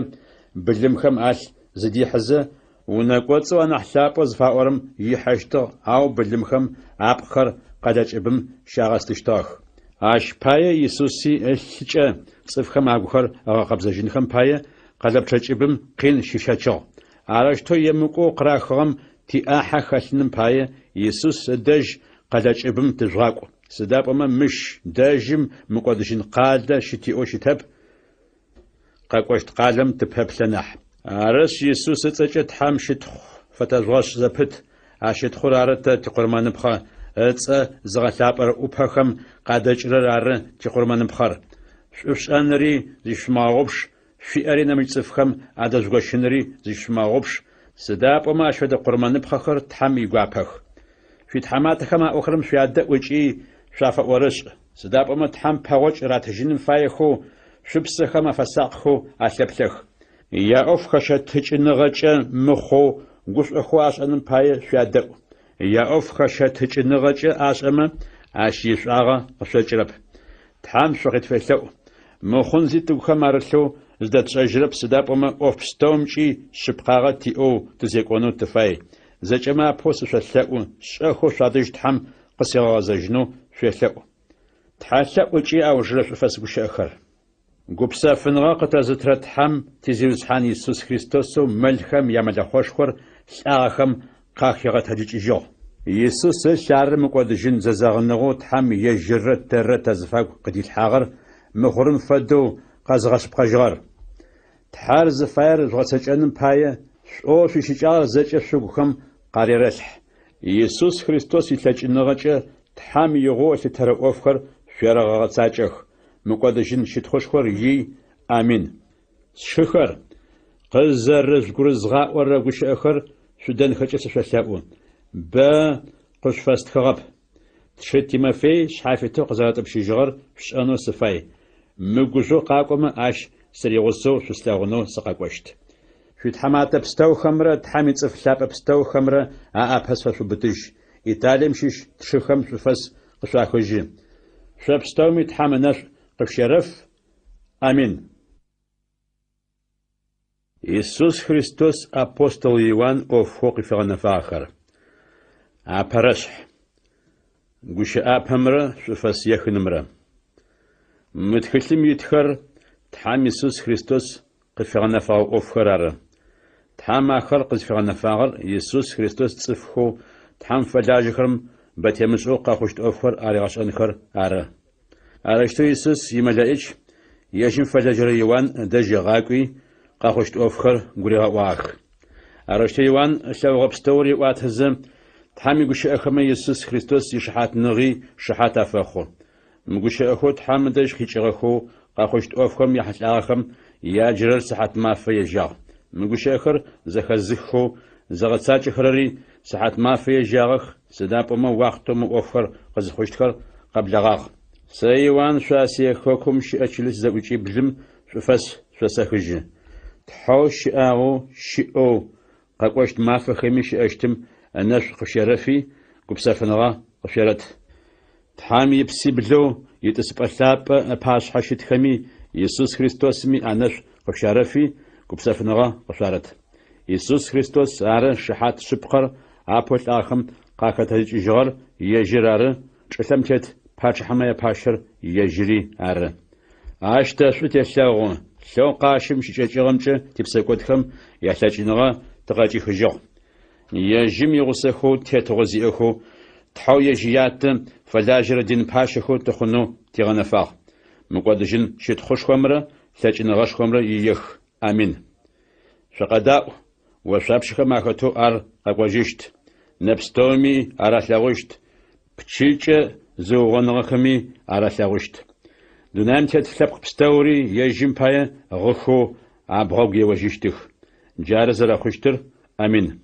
بلمخم آل زدي حزة ونقوتسو أنا حلابو زفاورم يحشتو أو بلمخم عبخر قدج إبم شاغستشتاخ آش باية يسوسي الحجة صفخم عبخر أغاقبزة جنخم باية قلب تشج إبم قين ششاتشو عرشتو يمكو قراخهم تي آحا خلنم باية يسوس دج قدج إبم تزغاقو سداب أما مش داجم مقدشين قادة شتيو شتاب قاقوشت قالم تبهب لنح عرس يسوس تجد حام شتخ فتزغاش زبت عشتخور عرت تقرمان بخا اتسا زغلابر اوبخم قادجرر عر تقرمان بخار شوشانري زيشماغوبش في أرينا مجتفخم عدزغشنري زيشماغوبش سداب أما أشهد قرمان بخار تحم يقابخ في تحماتخم أخرم في عدة وجي شافا ورش سداب أما تحم بغوش راتجين فايخو شبسخم فساقخو أسلبلخ يا أفخشة تجنغج مخو قش أخو أسأنم باي شادق يا أفخشة تجنغج أسأم أشيش آغا أسجرب تحام شغيت فلو مخون زيتو خمارلو زدت أجرب سداب أما أفستومشي شبقاغة تيو تزيقونو تفاي زجما بوس شلو شأخو شادج تحم قصيغا زجنو شلو تحالو جي أو جرف فسقش أخر قبسا فنغا قتازترت حم تزيوز حان يسوس خريستوسو ملخم يامل خوشخور ساغخم قاخيغت هديج جو يسوس شعر مقودجين ززاغنغو تحم يجرت ترت تزفاق قدي الحاغر مخورم فدو قازغش بقاجغر تحار زفاير غسجانم باية شو في شجار زجر شوخم قاريرلح يسوس خريستوس يتلاجنغاج تحم يغو لتر أوفخر شيرغا غساجخ مقدشين شتخوشخور يي آمين شخر قزر زغرزغا ورغوش أخر شدن خجس شلابون با قش فاست خراب تشتي ما في شحافتو قزات بشجر شانو صفاي مغوجو قاقوم اش سريغوسو شسلاغنو سقاقوشت شوت حمات بستو خمره تحمي صفلاب بستو خمره ابسفا شبتش ايطاليم شش تشخم شفس قشاخوجي شبستومي تحمنش قشرف آمين إيسوس خريستوس أبوستول يوان أوفوق فغن فاخر أبرشح قش أبهمرة شفاس يخنمرة متخلم يتخر تحام إيسوس خريستوس قفغن فاغ أوفخرار تحام آخر قفغن فاغر إيسوس خريستوس تصفخو تحام فلاجخرم باتيمسو قاخوشت أوفخر آرغاش أنخر آره أرشتو يسوس يملايج يجم فلاجر يوان دج غاقوي قاخوشت أوفخر قريغا واخ أرشتو يوان شاو غبستوري واتهزم تحامي قش أخما يسوس خريستوس يشحات نغي شحات أفاخو مقش أخو تحام دج خيشغخو قاخوشت أوفخم يحس آخم يا جرر سحات ما في جاغ مقش أخر زخزخو زغتساج خرري سحات ما في جاغخ سداب ما وقتو أوفخر قزخوشتخر قبل غاغ سيوان شاسي خوكم شأشلس زوجي بلم شفاس شاسخج تحوش أو شئو قاقوشت ما فخمش أشتم الناس خشرفي قبسافنغا قشرت تحامي بسيبلو يتسبلاب باش حشت خمي يسوس خريستوس مي الناس خشرفي قبسافنغا قشرت يسوس خريستوس عار شحات شبقر أبوت آخم قاكت هجر يجرار شلمتت باش حماية باشر يجري عر عاشتا شو تساغو لو قاشم شجاجغمچ تبسكوتخم يحتاجنغا تقاجي خجو يجم يغسخو تتغزيخو تحو يجيات فلاجر دين باشخو تخنو تيغنفاغ مقدجن شت خوش خمره تاجنغاش خمره يخ امين شقداء وشابشخ ماخطو ار قاجيشت نبستومي اراسلاغوشت بتشيچه زوغنغخمي اراسلاغوشت دونام تتلب بستوري يجم بايا غخو عبغوغ يوجيشتخ جارزر خوشتر امين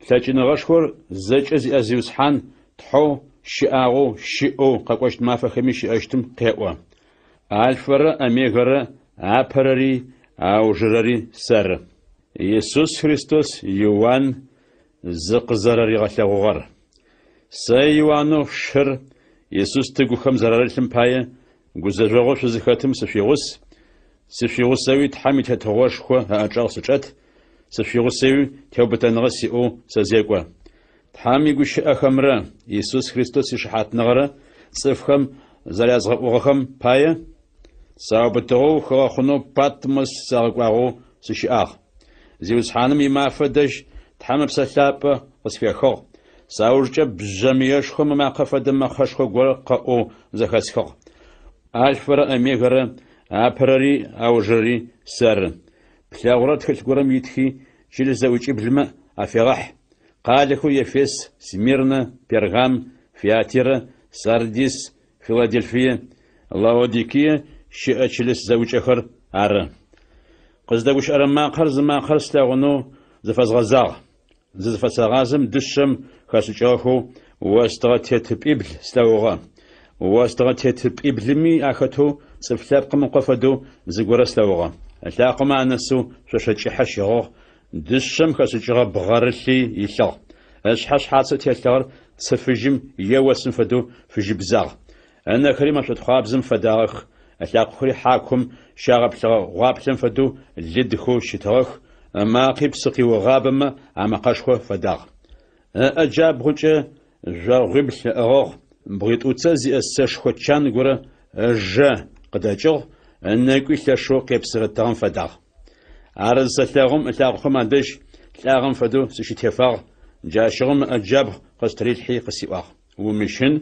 تاجنغاشخور زجز ازيوسحان تحو شئاغو شئو قاقوشت مافخمي شئشتم قيقوا الفر اميغر ابرري او جرري سر يسوس خريستوس يوان زقزرري غلاغوغر سيوانو شر يسوس تگوخم زرارلم پايا گوزرغو شزخاتم سفيغوس سفيغسوي تحمي تتغوشخو أجاغ سجت سفيغسوي توبتنغ سيئو سزيقوا تحمي قش أخمرا يسوس خريستوس يشحات نغرا صفخم زلازغوغخم بايا سابتغو خواخنو باتمس ساقواغو سشياغ زيوز حانم يمافدج تحمي بسلابة وسفيخو ساورجا بجميشخو مماقفة مخشخو قرقاو زخسخو أشفر أميغرا أبرري أو جري سر بلاغرات خلقرم يتخي شيل زوجي بلما أفيغح قالكو يفيس سميرنا بيرغام فياتيرا سارديس فيلادلفيا لاوديكيا شيئتشلس زوج أخر أرى قصدوش أرى ماقر زماقر سلاغنو زفزغزاغ زفزغازم دشم خاسوشاخو واستغتيت بإبل سلاغا واستغتيت بإبلمي أخطو سفلاب قم قفدو زغورا سلاغا لاقم أنسو شاشتشي حشيغو دشم خاسوشاغ بغارلي يشاغ أشحاش حاسة يشاغ تسفجم يواسن فدو فجبزاغ أنا كريمة تخابزم فداغ ألاق خري حاكم شاغب غابلن فدو لدخو شتاغ ما قيب سقي وغابما أما قاشخو فداغ أجاب غوچة جاغبل أغاغ بغيت أتزي أساشخو تشان غورا جا قداجغ أنكو لشو قيب سغتاغم فداغ عرض سلاغم ألاقهم عندش تلاغم فدو سشي تفاغ جاشغم أجاب قستري الحي قسيواغ ومشن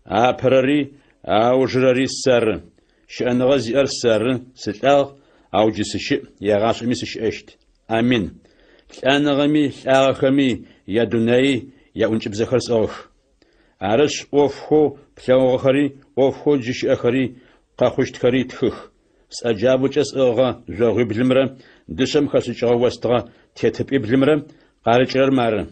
أبرري أو جرري السر شأن غزي أرسر سلاغ أو جسشي يغاش ميسش أشت آمين الآن غمي الآخمي يا دنيا يا أنجبز خرس أوف عرش أوفخو بلاو خري أوفخو جيش أخري قاخوشت خري تخخ سأجابو جس أغا جاغي بلمرا دشم خاسوشغا وستغا تيتب بلمرا قارجرر مارا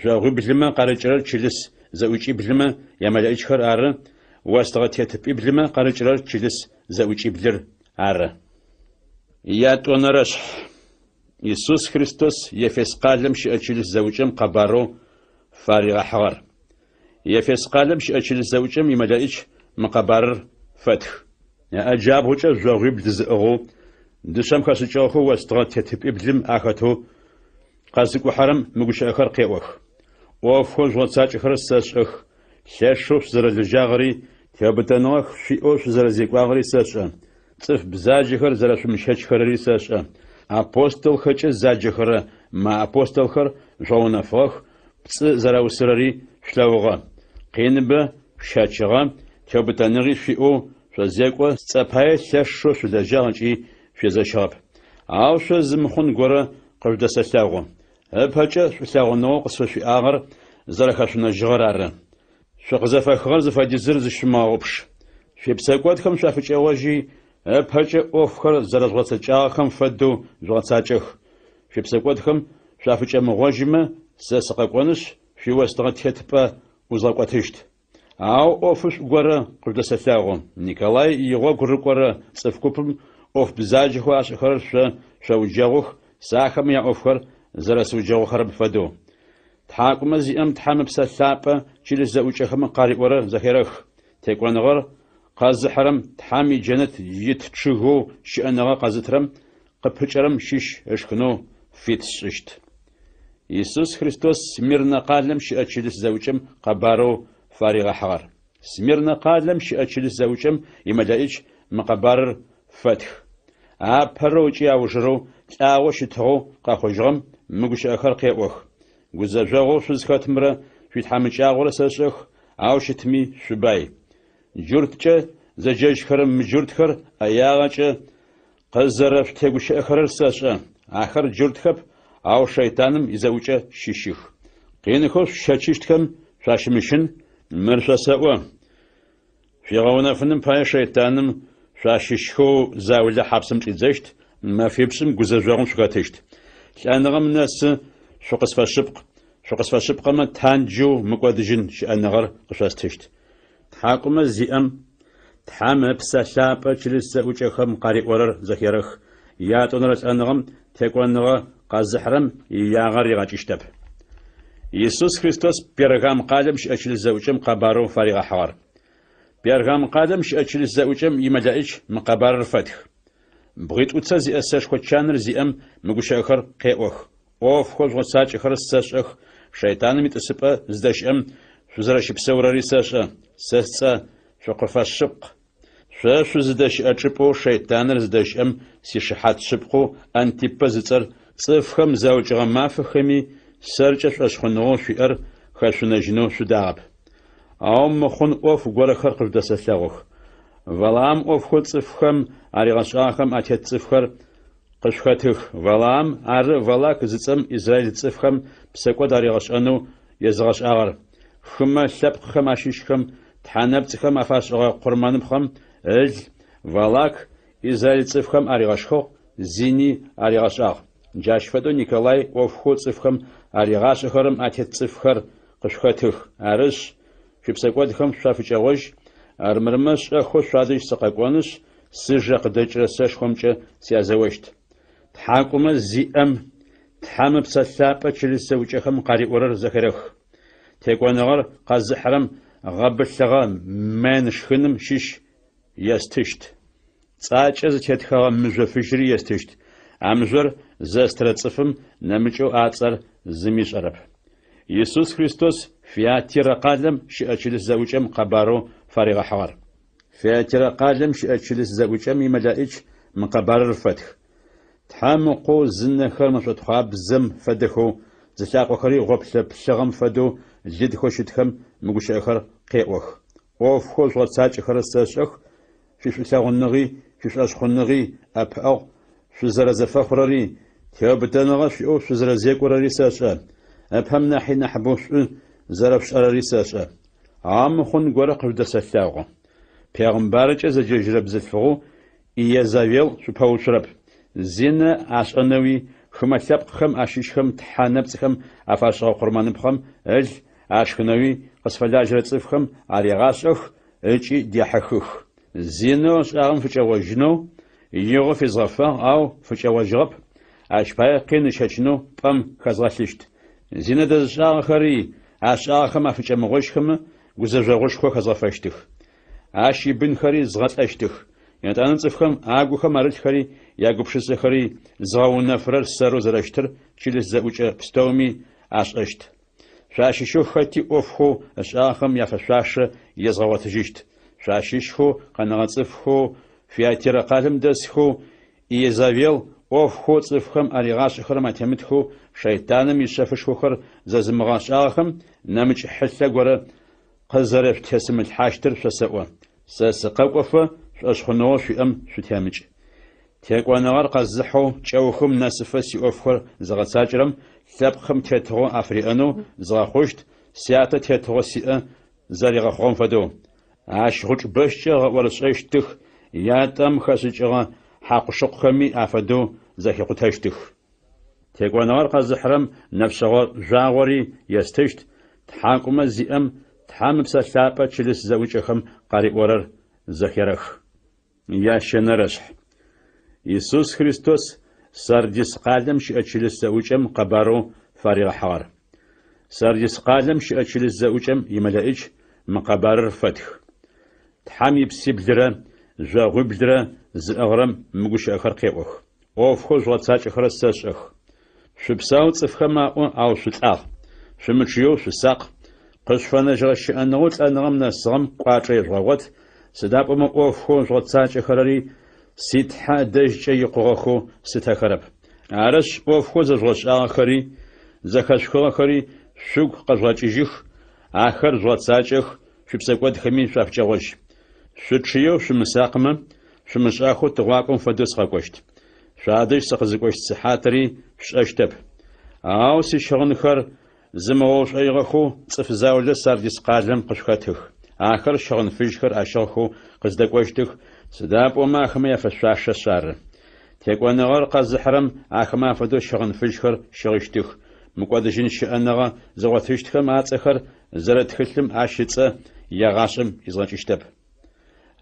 جاغي بلما قارجرر تشلس زوجي بلما يا ملايش خر آرا وستغا تيتب بلما قارجرر تشلس زوجي بلر آرا يا تونرش يسوس خريستوس يفس قالم شأجلس زوجم قبارو فارغ حغر يفس قالم شأجلس زوجم يملايش مقبار فتح يا أجاب وجه زوغي بلزأغو دشم خاسوشاخو وستغا تيتب بلم آخاتو قاسكو حرم مقوش أخر قيوخ وفخوز وطاج خرس ساشخ شاشوف زر الجاغري تيابتنوخ شيئوش زر زيقواغري ساشا صف بزاجخر زر شمشهج خرري ساشا أبوستل خج زاجخر ما أبوستل خر جونا فخ بس زر وسرري شلوغا قينب شاشغا تيابتنغي شيئو شزيقوا صفاي شاشوف زجاغنجي في زشاب أو شزمخون غورا قردس سلاغو أبهجة سلاغنو قصف في آخر زرخشنا جغرار شقزفة خرز فديزر زشماوبش في بسقوات خم شافج أواجي أبهجة أوفخر زرزوات جاخم فدو زواتاجخ في بسقوات خم شافج مواجمة سسققونش في وسطات هتبا وزاقواتشت أو أوفش غورا قردس سلاغو نيكولاي يغو غورا صفكوبم أوف بزاجخ واشخر شوجاغخ ساخم يا أوفخر زرسو جو خرب فدو تحاكم زيام تحام بسلابة شيل الزوجة خم قارئ ورا زهيرخ تيكون غر قاز حرم تحامي جنت يتشغو شأنغا قازترم قبحجرم شيش اشكنو فيتششت يسوس خريستوس سميرنا قالم شأتشيل الزوجم قبارو فارغ حغر سميرنا قالم شأتشيل الزوجم يمدائج مقبار فتح أبروجي أوجرو تاوش تغو قاخوجرم مقوش أخر قيوخ وزاجاغو شزخات مرا في تحامج أغور ساشخ أو شتمي شباي جورتجا زجاج خرم مجورت خر أياغاجا قزرف تيغوش أخر ساشا آخر جورت خب أو شيطانم إزاوجا شيشيخ قينخوش شاشيشتكم شاشمشن مرشا ساوا في غونا فنم باي شيطانم شاشيشخو زاولا حبسم تيزاشت ما في بسم جزاجهم شقاتشت لأنهم الناس شقص فشبق ما تانجو مقادجين شأنغر قشاستشت تحاكم الزئم تحام بسلابة جلسة وجههم قارئ ورر زخيرخ يا تونرس أنغم تكونغا قازحرم ياغر يغاجشتب يسوس خريستوس بيرغام قادم شأجل الزوجم قبارو فارغ حوار بيرغام قادم شأجل الزوجم يمدائج مقبار الفتح بغيت أتزي أساش خوتشانر زيام مغوشاخر قيوخ أوف خوش غساچخر ساشخ شيطان متسبا زداشم شزرش بسوراري ساشا ساسا شقفاش شق شو زداش أچبو شيطانر زداشم سيشحات شبقو أنتيبازتر صفخم زوجغ مافخمي سرچش أشخنو شئر خشنجنو شداب أو مخون أوف غورخر قردسلاغوخ ولام أوف خود صفخم أريغشاخم أتيت صفخر قشخاتخ ولام أر ولاك زتم إسرائيل صفخم بسكوت أريغشانو يزغش أغر خما شبق خم أشيشخم تحنبتخم أفاش قرمانبخم إل ولاك إسرائيل صفخم أريغشخو زيني أريغشاغ جاشفدو نيكولاي أوف خود صفخم أريغاشخرم أتيت صفخر قشخاتخ أرش شبسكوت خم شافجاوج أرمرمش أخو شادش سقاقونش سجق دجرسش خمچه سيازوشت تحاكم زيام تحام بسلابة چلسوچه خم قاري ورر زخرخ تيقوانغر قازحرم غبلغا منشخنم شش يستشت تاچز تيتخا مزفجري يستشت أمزور زسترصفم نمچو آصر زميش عرب يسوس خريستوس فياتير قادم شأچلس زوجم قبارو فريغ حوار فياتير قادم شأچلس زوجم ملائج مقبار الفتح تحامقو زنخر مشط خواب زم فدخو زشاقو خري غبش بشغم فدو جدخو شدخم مغوش اخر قيوخ اوف خوش وصاج خرستاشخ فيش ساغنغي فيش اشخنغي اباو شزر زفخرري تيوبتنغ في او شزر زيكورري ساشا أفهم نحي نحبوش زرف شراري ساشا عام خون غورا قرد سلاغو پیغمبرچ از ججرب زفغو إيزاويل شبهو شرب زين عشانوي خم سبق خم عشيش خم تحانب خم أفاشغ قرمان بخم أج عشخنوي قصفلا جرت خم علي غاشخ أجي ديحخخ زينو شاغم فجواجنو يغو في زغفا أو فجواجرب أشبايا قين شاشنو بام خزغشلشت زينة دزشاغ خري عشاغ خم أفجا مغوش خم غزجاغوش خو خزغفاشتخ عشي بن خري زغتاشتخ يعني أنا نصفهم أعجو خم أرد خري يعجب شخص خري زغون نفرر سرو زرشتر شيل الزوجة بستومي عشقشت شاشي شو خاتي أوفخو أشاخم يفشاش يزغوت جشت شاشيش خو قناعة صفخو فياتير قادم دسخو إيزافيل أوفخو صفخم أريغاش خرم أتمتخو شيطانم يشافش خر ززمغاش آخم نمج حتى قرا قزرف تسم الحاشتر شسوا سسقوقفه أشخنوه في شو تامج تيقوانغار قزحو جوخم ناسفة سيوفخر زغساجرم ثبخم تيتغو أفريانو زغخوشت سياتا تيتغو سيئة زاريغ خون فدو عاش غوش بشجغ ورسعشتخ ياتم خاسجغ حق شقخمي أفدو زاكيقو تاشتخ تيقوانغار قزحرم نفسغو جاغوري يستشت تحاكم زيئم تحام بسلابة چلس زوجخم قاري ورر زخيرخ يا شنرش يسوس خريستوس سرديس قادم شأچلس زوجم قبارو فريغ حوار سرديس قادم شأچلس زوجم يملائج مقبار فتح تحامي بسيبلرا زغبلرا زأغرم مغوش أخر قيوخ أوف خوش غطاج أخر الساشخ شبساو صفخما أو شتاغ شمتشيو شساق قشفنا جرش أنغوت أنغم نسغم قاطري غوت سداب أوف خوش غطاج أخرري سيتحا دججة يقوغخو ستخرب عرش أوف خوز غش آخري زخشخو آخري شوق قجواجيجيخ آخر غطاجخ شبساقوات خمين شافجاوش شتشيو شمساقما شمشاخو تغواكم فدوس غاكوشت شادش سخزكوشت سحاتري شاشتب أو سيشغنخر زموش أيغخو صفزاولة سارديس قادم قشخاتخ آخر شغن فيشخر أشغخو قزدكوشتخ سداب وما خمية فشاش شار تيقوانغار قزحرم آخما فدو شغن فيشخر شغشتخ مقودجين شأنغا زغوثيشتخم آتخر زرد خلم عاشيتسا يغاشم يزغنشتب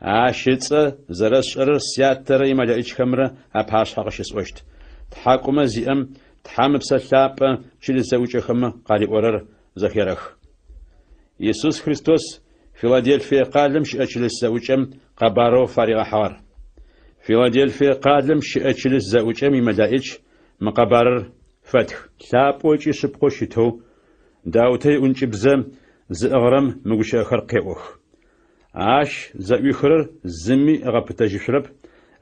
عاشيتسا زرد شر سياتر يماليش خمرا أبهاش حقشيس وشت تحاكم زيئم تحام بسلابة شل زوجة خم قاري ورر زخيرخ يسوس خريستوس فيلادلفيا قالم شأچل الزوجم قبارو فريغ حوار فيلادلفيا قادم شئتشلس زاوجم ملائج مقبرر فتح ثابوجي سبقو شتو داوتي أنجبزم زأغرم مغشا خرقيوخ عاش زاويخرر زمي أغابتاجشرب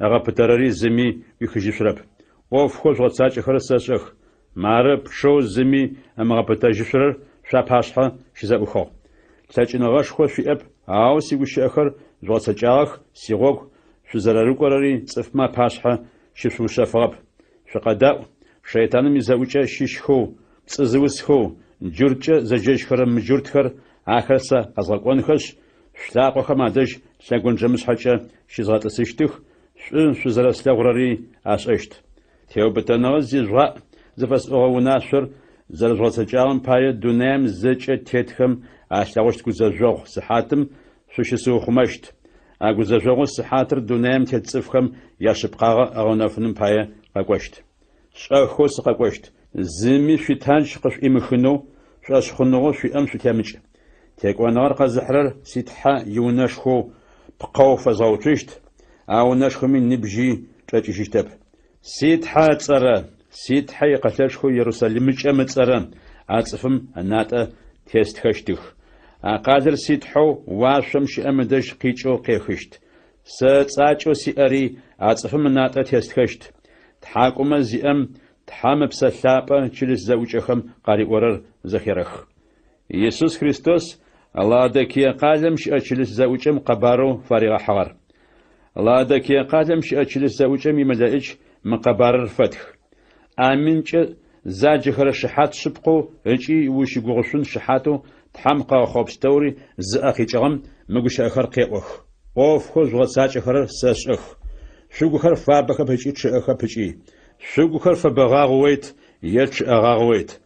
أغابتارري زمي يخجشرب وفخوز غتساج خرساشخ مارب شو زمي أمغابتاجشرر شاباشها شزاوخو تاجنغاش خو فيأب أو سيغشاخر زواتساجاخ سيغوغ شزارارقراري صفما باشها شفوشافغب شقداء شيطانم يزاوجا شيشخو صزوسخو جورجا زجاجخر مجورتخر آخرسا قزقونخش شلاقوخا مادج شاغونجمس حاجا شزغاتسيشتخ شزاراسلاغراري اشاشت تيوبتانغز زيزوا زفاس اوغوناشر زرزواتساجاغم باي دونام زجا تيتخم اشلاغوشت كوزاجوغ صحاتم شوشسوخمشت أجوزاجوغ الصحاتر دونام تتصفخم ياشبقاغ أغنافنم بايا قاقوشت شاخوس قاقوشت زمي شيطانش قش إمخنو شاشخنو شي أم شتامج تيكوانار قزحرر سيتحا يوناشخو بقاو فزاوتشت أوناشخو من نبجي تاجيشتاب سيتحا تصرا سيتحا يقتلشخو يروساليم متصرا أتصفم الناتا تيستخشتخ قادر سيتحو واشم شأمدش قيچو قيخشت ساچو سياري أتصفم الناتا تيستخشت تحاكم زيام تحام بسلابا چلس زوجخم قاري ورر زخيرخ يسوس خريستوس الله دكيا قادم شأ چلس زوجم قبارو فارغ حوار الله دكيا قادم شأ چلس زوجم يمدائج مقبار فتح آمين چ زاجخر شحات شبقو هجي وشي غوشون شحاتو تحمقا خوبستوري زأخيجغم مغش أخر قيقوخ اوف خوز غساج أخر ساشخ شوغخر فابخ بهجي تشأخ بهجي شوغخر فبغاغويت يلش أغاغويت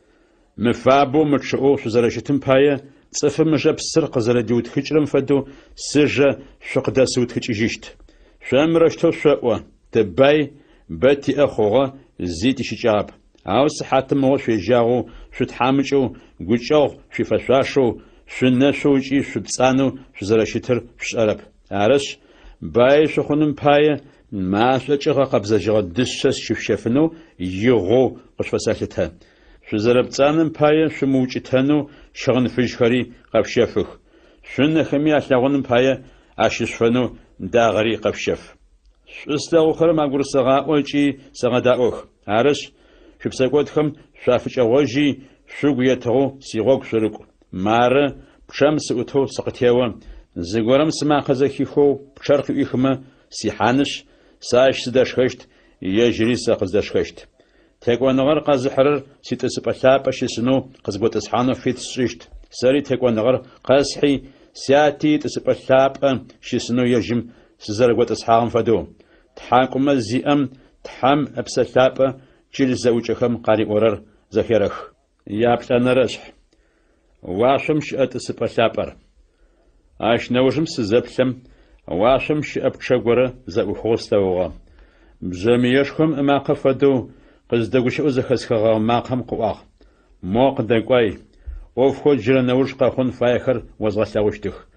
مفابو متشؤو شزرشتم بايا صف مجاب سرق زرديوت خجرم فدو سجا شقدا سوت خجيجت شامرشتو شؤوا تباي باتي أخوغا زيتي شجاب أو صحات مو في جاغو شو تحامجو قوشو في فشاشو شو نشو جي شو بصانو شو زراشتر شو أرب عرش باي شو خنم بايا ما شجغا قبزة جغا دشش شو شفنو يغو قش فسالتها شو زرب صانم بايا شو موجتانو شغن فيجخري قبشفخ شو نخمي أشلاغنم بايا عشش فنو داغري قبشف شو استاغو خرم أقول سغا وجي سغا داوخ عرش شو بساقوتهم شافج أواجي شو يتغو سيغوك شرقو مارا بشمس أتو سقتيوا زيغورم سما خزاكيخو بشرق إخما سيحانش ساش سداشخشت يجري ساقزداشخشت تيكوا نغر قازحرر سيتسبالاب أشيسنو قزبوت أسحانو فيتسشت ساري تيكوا نغر قاسحي سياتي تسبالاب شيسنو يجم سزرقوت أسحان فدو تحاكم الزيام تحام أبسالاب جل زوجهم قاري ورر زخيرخ يابتنا رشح واشمش أتسبالابر اش نوجم سزبلم واشمش أبتشغورة زأوخوستوغا بزميشكم أما قفدو قزدقوش أزخسخغا ماقهم قواغ موق دقواي وفخو جل نوج قاخون فايخر وزغساوشتخ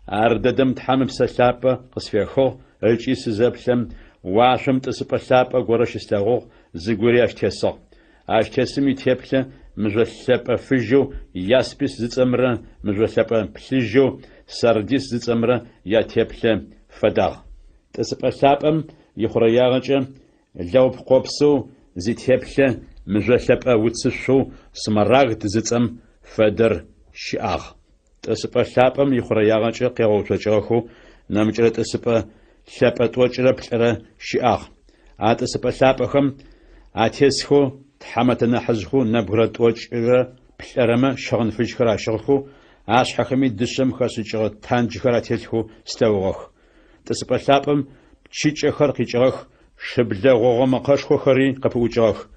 أرددم تحام بسلابة قصفيخو الجي سزبلم واشم تسبالابة غورش استغوغ زغوري اشتيسو اشتيسمي تيبله مجلسب فيجو ياسبيس زصمره مجلسب بليجو سرديس زصمره يا تيبله فداغ تسبالابم يخرياغجه لوب قوبسو زي تيبله مجلسب وتسشو سمراغ زصم فدر شياغ تسبالابم يخرياغجه قيوچچخو نمجره تسبا شابتوچره بلره شياغ أتسبالابهم أتيسخو تحمتنا حزخو نبغرت وجه بلرما شغن فيجخرا شغخو عاش حكمي دشم خاسجغ تانجخرا تيسخو استوغخ تسبالابم تشيچخر قيچغخ شبلغوغ مقاشخو خري قبوجغخ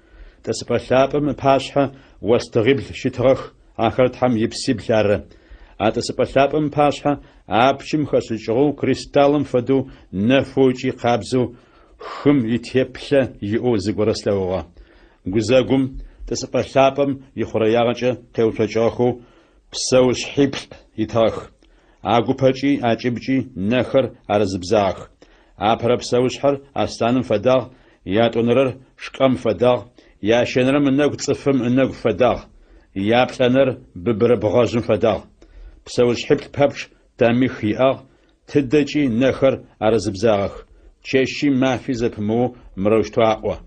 تسبالابم باشها واستغبل شتغخ آخر تحم يبسي بلاره أتسبالابم باشها أبشم خاسجغو كريستالم فدو نفوجي قابزو خم يتيبله يو زغورسلاوغا غزاغم تسبالابم يخرياغجه قيوچاخو بسوش حبل يتاخ اغوباجي اجبجي نخر ارزبزاخ أبرا بسوشحر أستانم فداغ ياتونرر شقم فداغ ياشنرم النق تصفم النق فداغ يابلنر ببر بغاجم فداغ بسوش حبل بابش دامي خياغ تدجي نخر أرزبزاغ تشيشي ما في زبمو مروشتو أقوى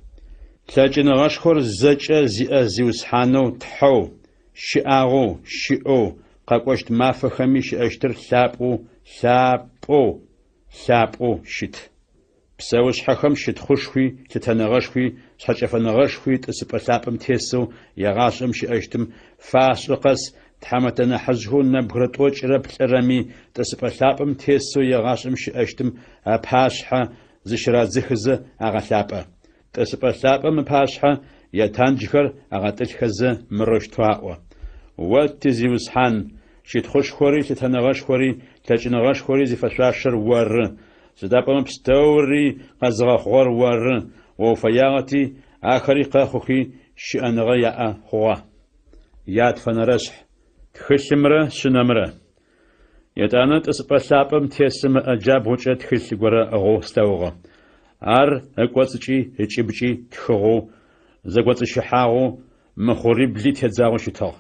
تلاجن غاشخور زجا زيوس حانو تحو شئاغو شئو قاقوشت ما فخمي شئشتر ثابو شت بسوش حخم شت خوشخوي تتنغشخوي شحجفنغشخوي تسبا ثابم تيسو يغاشم شئشتم فاسقس تحمتنا حزهو نبغرت وجرب رمي تسبا ثابم تيسو يغاشم شئشتم باشحة زشرا زخزة أغثابة تسبا ثابم باشحة يتانجخر أغتلخزة مروشتواء واتزيوس حان شت خوشخوري تتنغشخوري تجنغشخوري زفشاشر ور زدابم بستوري قزغخور ور وفياغتي آخري قاخوخي شأنغيا هو ياد فنرشح تخشمرة شنمرة يتانا تسبا ثابم تيسم أجاب وجه تخش غورا أغو ستوغا أقواتشي هجيبجي تخغو زقواتش حاغو مخوري بلي تزاغو شتاغ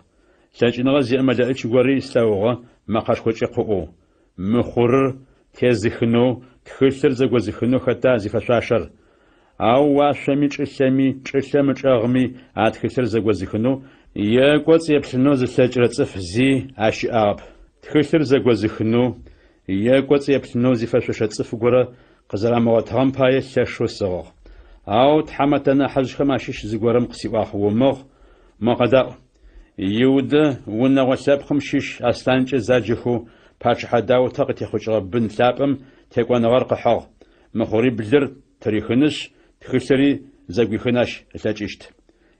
تجنغ زي مدائش غوري ستوغا مقاشكوشي قوو مخور تيزخنو تخشر زقوزخنو خطا زفشاشر أو واشمي تشسمي تشغمي أتخشر زقوزخنو يقوات يبسنو زسجرة زي أشعاب تخشر زقوزخنو يقوات يبسنو زفشاشة زفغورا قزرا مواتهم باية سيشو سغوغ أو تحمتنا حجخ ماشيش زغورم قسيواخ ومغ مقداء يود ونا وسابخم شيش أستانج زاجخو باش حداو تاقتي خوشغ بن ثابم تيقوان غرق حاغ مخوري بلر تاريخنش تخشري زاقويخناش تاجيشت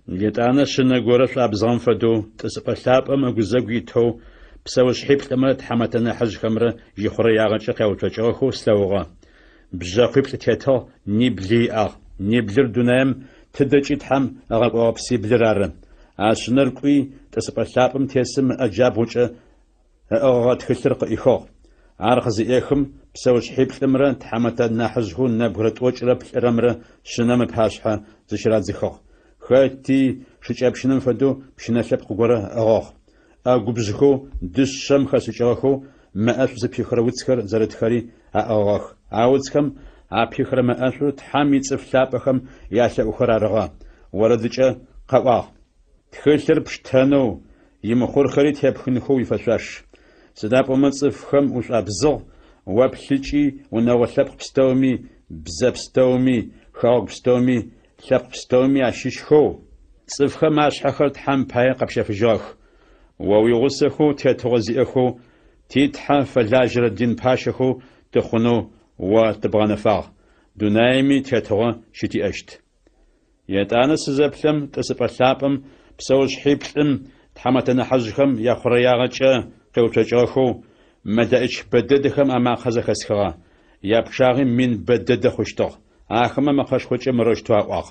يتانا شنا غورف أبزغم فدو تسبا ثابم أغزاقوي تو بسوش حيب تمرت حمتنا حجخ مرة يخوري ياغنش قاوتوشغخو ستوغا بجاقيب تيتا نبلر دونام تدجي تحم أغاقوا بسي بلرارم عشنرقوي تسبا ثابم تيسم أجاب وجه أغاقات خسرق إخوغ عارخزي إيخم بسوش حيب تمرة تحمتا ناحزهو نبغرت وجه رب رمرة شنام بحاشحة زشرات زخوغ خاتي شجاب شنام فدو بشنا سبق غورا أغاق أغبزخو دشم خاسجاخو ما أسوز بيخروتسكر زردخاري أغاق عاوزكم عبيخر ما أسو تحمي تفلابخم ياسا أخرارغا وردجا قوا تخسر بشتانو يمخور خريط يبخنخو يفشاش سداب ومتصفخم وش أبزغ وابسيجي ونوثب بستومي بزبستومي خاق بستومي ثب بستومي عشيشخو صفخم عشحخر تحم باي قبشا فجاخ وويغسخو تيتغزئخو تيتحا فلاجر الدين باشخو تخنو وتبغنفاغ دونايمي تيتغا شتي أشت يتانا سزبلم تسبا ثابم بسوش حيبلم تحمتنا حزخم يا خرياغتشا قوتجاخو مدائش بددخم أما خزخسخا يابشاغي من بدد خوشتغ آخما مخشخوچ مروشتوا واغ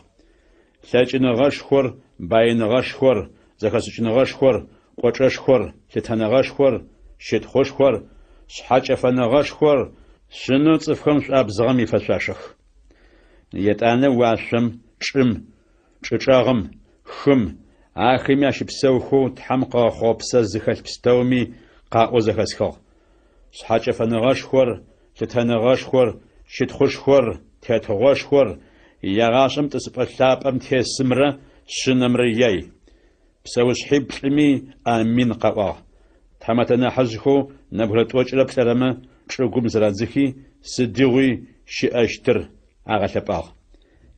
ساچن غشخور باين غشخور زخسچن غشخور قوچشخور تتنا غشخور شت خوشخور شحاچفن غشخور شنو صفخم أبزغم يفشاشخ يتانا واشم چچاغم خم آخم ياشبسوخو تحمقا خوبسا زخل بستومي قاقو زخسخو شحاچفن غشخور تتنا غشخور شت خوشخور تتغشخور يغاشم تسبا ثابم تيسمرا شنمرياي بسوش حبلمي آمين قاقا تحمتنا حزخو نبغرت وجرب سلامة شغم زرازخي سديوي شاشتر أغلباغ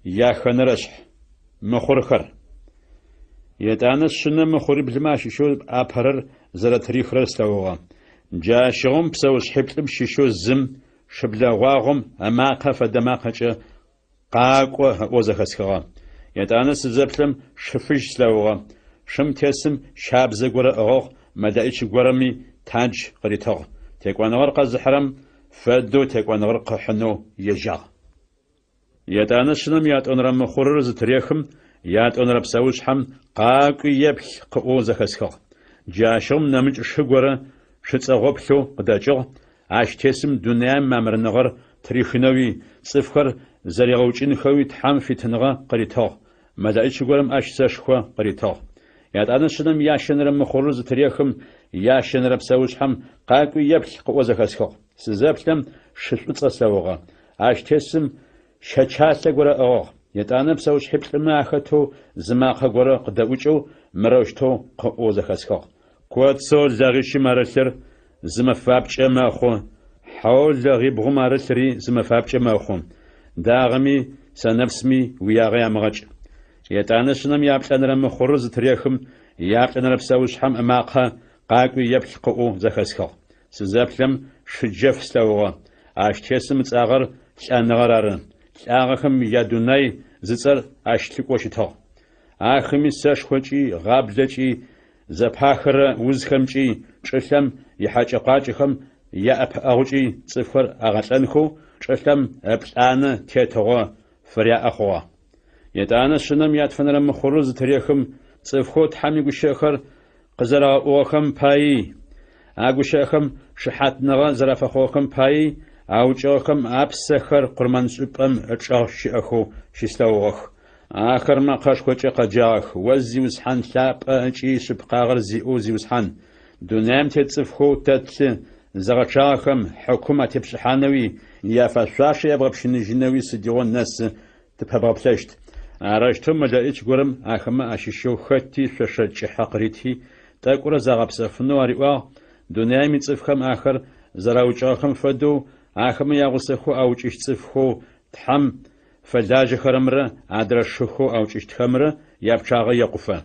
يا خنرش مخورخر يتانا الشنة مخوري بلماشي شو أبهرر زراتريخ رستوغا جاشغم بسوش حبلم شيشو زم شبلاغاغم أماقا فدماقا قاقوا وزخسخا يتانا سزبلم شفج سلوغا شم تيسم شاب زغورا أغوغ مدائش غورمي تاج قريتاغ تيكوان غرق الزحرم فدو تيكوان غرق حنو يجا يتانا شنم ياتون رم خورر زتريخم ياتون رب سوشحم قاقو يبخ قو زخسخا جاشم نمج شغورا شتسغوبلو قداجغ عاش تيسم دنيا مامرنغر تريخنوي صفخر زريغوچين خوي تحام في تنغا قريتاغ ملائكة قرم أشساشخوا قريتاغ ياد أنا شنم ياشنرم مخورز تريخم ياشنرب سوش حم قاقو يبل قوزخسخو سزابلم شلوطا سوغا أشتسم شچاسة قرأ أغاغ ياد أنا بسوش حبلما أخطو زماقا قرأ قدوچو مروشتو قوزخسخو كواد سول زاغيشي مارسر زمفابچة ماخو حول لغي بغو مارسري زمفابچة ماخو داغمي سنفسمي وياغي أمغاج يتانا شنم يابلانرم مخورز تريخم يابلانرب سوش حم أماقها قاقو يبلقو زخسخو سزابلم شجف سلوغا أشتسم تاغر لأنغرارن لأغخم يادوناي زيصر أشتلقوشتو آخمي ساشخوچي غابلچي زباخر وزخمچي چلم يحاچقاچخم يأب أغوچي صفر أغلنخو چلم أبلانه تيتوغا فريا أخوا يتانا شنم ياتفنرم مخورز تريخم صفخو تحمي گوشخر قزرا اوخم پاي اگوشخم شحات نغا زرافخوخم پاي اوچوخم ابسخر قرمان سوبم اچاش اخو شستاوخ آخر ما قاشخوچ قجاخ وزيوس حن ثاب اچي سبقاغر زيوس حن دونام تتصفخو تت زغچاخم حكومه تبشحانوي يا فشاش يبغبشن جنوي سديون ناس تبابلشت أراجتهم ملائكة قرم أخما أشيشو خطي ششج حقريتي تاكورا زغبسفنو أريوا دنيا متصفخم آخر زراوچاخم فدو أخما يغسخو أوچيش تصفخو تحم فلاج خرمرة أدرشخو أوچيش تخمرة يابچاغ يقفا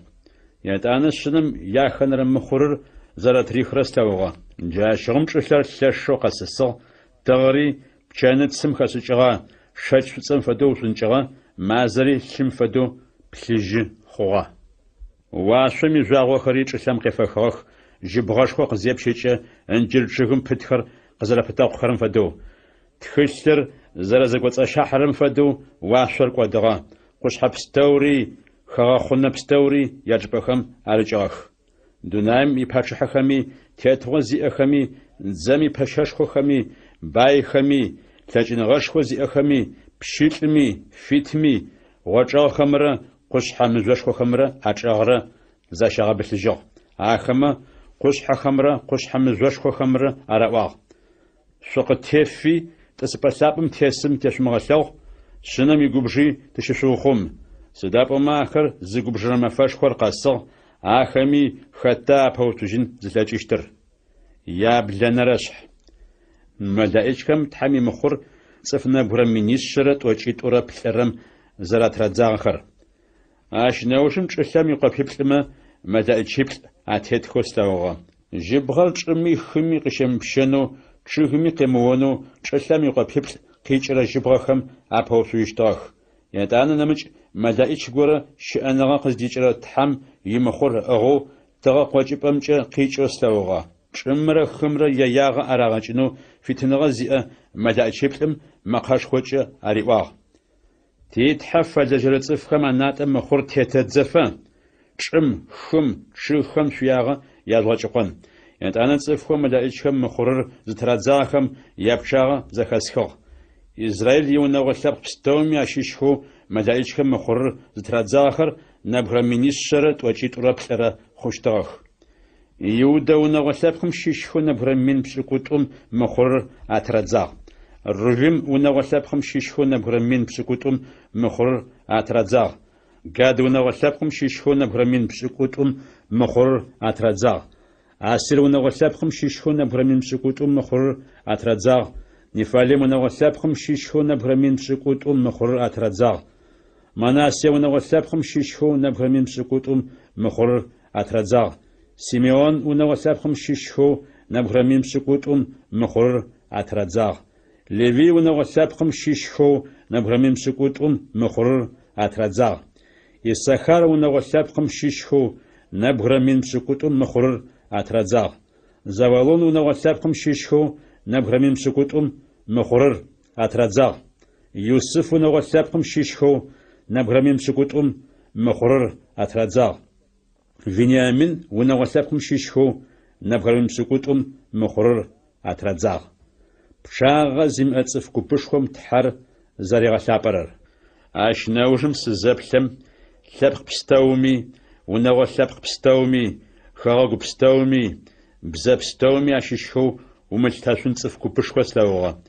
يتانس شنم ياخنرم مخورر زراتري خرستاوغا جاشغم چلر لشو قصصو تغري بچانت سم خسچغا شج فصم فدو سنچغا مازري شمفدو بلج خوا واشمي جاغو خريج سام قفخخ جبغاشخو قزيبشيچ انجل شغم پتخر قزلا پتاق خرم فدو تخشتر زرزقوصا شحرم فدو واشر قدغا قش حبستوري خاخون بستوري يجبخم ارجاخ دونايم يپاچخمي تيتوزي اخمي زمي پششخو خمي باي خمي تجنغشخو زي اخمي بشيلمي فيتمي وجا خمرة قش حمزوش خمرة أجاغرة زاشغا بسجا آخما قش خمرة قش حمزوش خمرة أرواق سوق تيفي تسبسابم تيسم تشمغسلو شنم يقبجي تششوخم سداب ما آخر زيقبجر مفاش خور قصة آخمي خطا بوتوجين زلاجيشتر يا بلنرشح ملائكم تحمي مخور صفنا برا منيشرت وچيت ورا بلرم زرات رزاخر اش نوشم چلم يقبلما ملائكه اتيت خوستاوغا جبغل چمي خمي قشم بشنو چخمي قمونو چلم يقبل قيچرا جبغخم اپوسويشتاخ يدان نمچ ملائكه غورا شانغا قزديچرا تحم يمخور اغو تغا قوچپمچ قيچوستاوغا چمرا خمرا ياغ اراغچنو فيتنغا زي ملائكه مقاش خوچ اريواغ تيتحف لجرت صفخم اناتم مخور تيتزفا چم خم شخم شياغا يالغچقن يعني انا صفخم ملائكه مخور زترزاخم يابشاغا زخسخو اسرائيل يونغ لب بستوم ياشيشخو ملائكه مخور زترزاخر نبرمينيشرت وچيتورا بلرا خوشتاخ يودا ونغ لبخم شيشخو نبرمين بسكوتوم مخور اترزاغ الرجيم ونغلبكم شيشخو نبرمين بسكوتوم مخور اترزاغ قاد ونغلبكم شيشخو نبرمين بسكوتوم مخور اترزاغ اسير ونغلبكم شيشخو نبرمين بسكوتوم مخور اترزاغ نفالي ونغلبكم شيشخو نبرمين بسكوتوم مخور اترزاغ مناسي ونغلبكم شيشخو نبرمين بسكوتوم مخور اترزاغ سيميون ونغلبكم شيشخو نبرمين بسكوتوم مخور اترزاغ لوي ونغلبكم شيشخو نبرمين بسكوتوم مخور اترزاغ يسخر ونغلبكم شيشخو نبرمين بسكوتوم مخور اترزاغ زوالون ونغلبكم شيشخو نبرمين بسكوتوم مخور اترزاغ يوسف ونغلبكم شيشخو نبرمين بسكوتوم مخور اترزاغ فينيامين ونغلبكم شيشخو نبرمين بسكوتوم مخور اترزاغ بشاغة زم أتصف كبشهم تحر زريغة ثابرر عاش نوجم سزبلم ثبق بستومي ونغو ثبق بستومي خاغو بستومي بزا بستومي عشيشخو وملتاشون تصف كبشخو سلوغة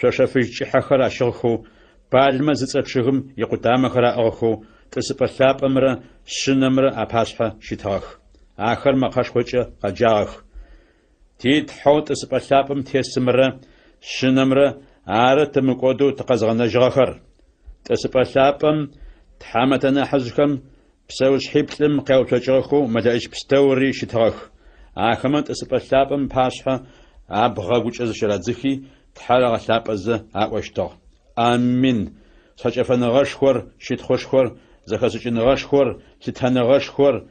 شاشافيج حخر عشغخو بالما زتصفشغم يقدام خراغخو تسبا ثاب أمرا شنمرا أباشحا شتاخ آخر مقاشخوچا قجاخ تيت حوت تسبا ثابم تيسمرا شنمرا عارة تمقودو تقزغنا جغخر تسبا ثابم تحامتنا حزكم بسوش حيبتلم قيوتجغخو مدائج بستوري شتاخ آخمت تسبا ثابم باشحا أبغاوچ أزشرادزخي تحرغ ثاب أزا أقوشتاغ آمين ساچفن غشخور شيت خوشخور زخصچن غشخور تتن غشخور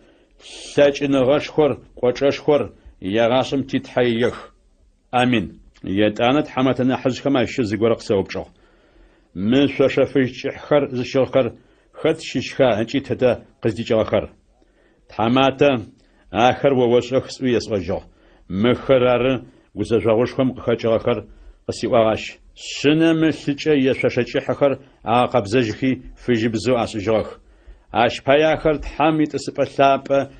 ساچن غشخور قوچشخور يغاسم تتحيخ آمين يتانت حمتنا حزكما شز غرق سوبچو من ششفيش خر زشخر خد شيشخا انچي تدا قزديچخر تحماتا آخر ووشخ سويس غجو مخرار وزجوشخم قخچخر قسيواغاش شنم سيچا يششچي حخر عقبزجخي فيجبزو اسجخ اشپاياخر تحمي تسپلاب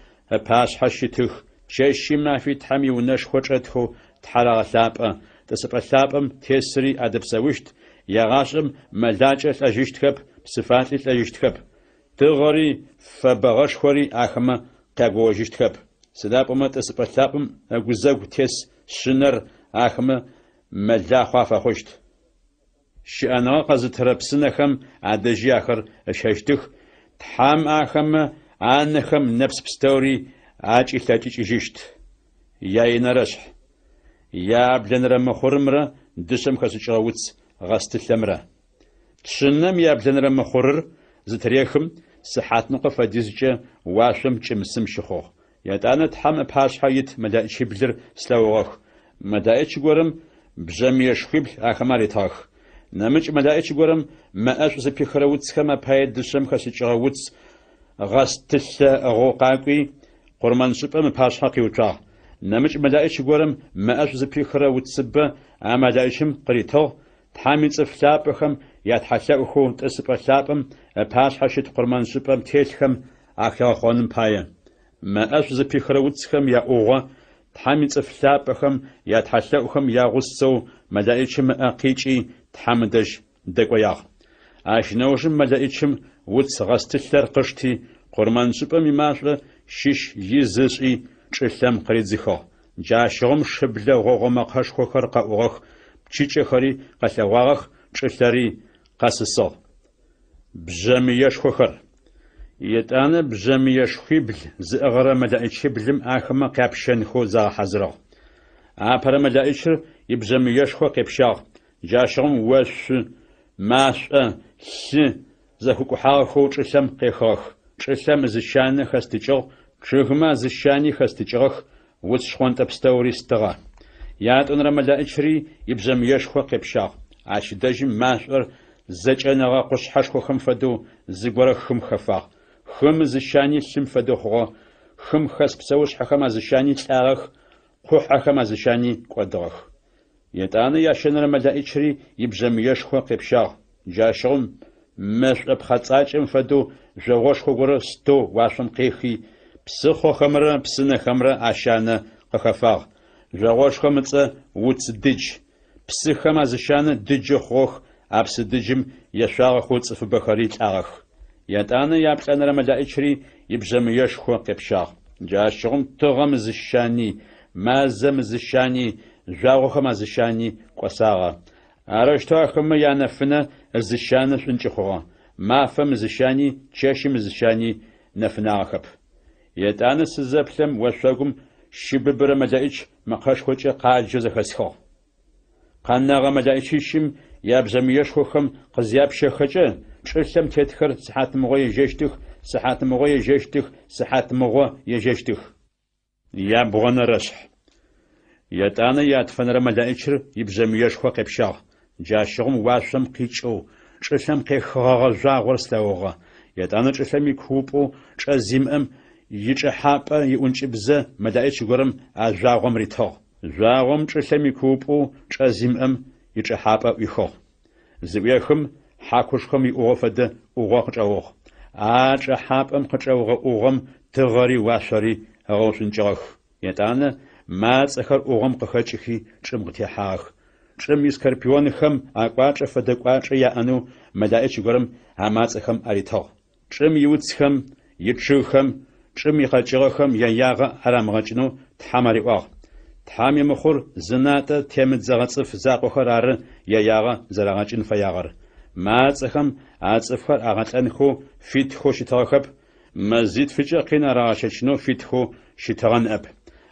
پاش حشتخ چشي ما في تحمي ونش خوچتخو تحرغلاب تسپلابم تسري ادبسوشت يغاشم ملاچ اجشتخب صفات اجشتخب تغري فبغش خوري اخما قاغوجشتخب سدابم تسپلابم غزغ تس شنر اخما ملا خافا خوشت شأنا قز تربسنخم عدجي آخر ششتخ تحام آخم عنخم نفس بستوري عاج إثلاجيش جيشت يا ينرشح يا بلنر مخورمرا دسم خسج غوتس غست الثمرة تشنم يا بلنر مخورر زتريخم صحات نقف ديزجة واشم جمسم شخوخ يتانا تحام باش حيت مدائش بلر سلوغخ مدائش قرم بجميع خبل آخماري تاخ نمج مدائش قرم ما أشوز بيخروتس كما بايد دشم خسج غوتس غستل غوقاقي قرمان سبا مباش حقي وطاق نمج مدائش قرم ما أشوز بيخروتس با مدائشم قريتو تحامين صفلابخم يتحساقخو تسبا ثابم باش حشت قرمان سبا متيلخم آخيا خونم بايا ما أشوز بيخروتس كم يا أوغا تحامين صفلابخم يتحساقخم يا غصو مدائشم أقيجي تحمدش دقوياغ عشنوشم مدائشم وطس غستلر قشتي قرمان سبا مماشل شش يزشي چلم قريدزخو جاشغم شبلا غوغم قشخو خرقا اوغخ چيچه خري قسواغخ چلري قسسو بجميش خخر يتانا بجميش خبل زغرا مدائش بلم اخما قابشن خو زا حزرا ابر مدائش يبجميش خو قبشاغ جاشغم وش ماش س زخو حاخو چلم قيخخ چلم زشان خستچو چخما زشاني خستچخ وص شخونت بستوري استغا يات ان رمدائشري يبزم يشخو قبشاغ عش دجم ماشر زچنغا قشحشخو خم فدو زغور خم خفاغ خم زشاني سم فدو خو خم خس بسوش حخم زشاني تلاغخ خو حخم زشاني قدغخ يتانا ياشن رمدائشري يبزم يشخو قبشاغ جاشغم مش بخصاچم فدو جوغش خو غور ستو واشم قيخي بسخو خمرا بسنه خمرا عشانه قخفاغ جوغش خمصه وص دج بسخم ازشانه دج خوخ ابس دجم يشاغ خو صف بخري تاغخ يتانا يابسن رمدائشري يبزم يشخو قبشاغ جاشغم تغم زشاني مازم زشاني جاغخم زشاني قساغه ارشتو خم يانفنه زشانه شنچخو ما فم زشاني چشم زشاني نفناخب يتانا سزبلم وشغم شببر مدائش مقاش خوچه قاجز خسخو قناغه مدائشيشم يابزم يشخوخم قزياب شخچه چلم تتخر صحات مغوي جشتخ صحات مغوي جشتخ صحات مغو يجشتخ يا بغنا رشح يتانا ياتفنر مدائشر يبزم يشخو قبشاغ جاشغم واشم قيچو چلم قيخغا جاغور سلاوغا يتانا چلم يكوبو چزيمم يچحابا يونچبزه مدائش غرم ازاغم ريتو زاغم چلم يكوبو چزيمم يتحابا ويخو زبيخم حاكوشخم يوغفد وغاقجاوغ حابم قجاوغ وغم تغري واشري هغوشن جاخ يتانا ما تسخر وغم قخجخي شمغتي حاخ شم يسكربيونخم أقواج فدقواج يأنو مدائش غرم هماتخم أريتاغ شم يوتخم يتشوخم شم يخجغخم ينياغ أرامغجنو تحماري واغ تحامي مخور زنات تيمت زغطف زاقوخرار يياغ زرغجن فياغر ماتخم أتصفر أغتنخو فيتخو شتاخب مزيد فيجاقين أراغششنو فيتخو شتغن أب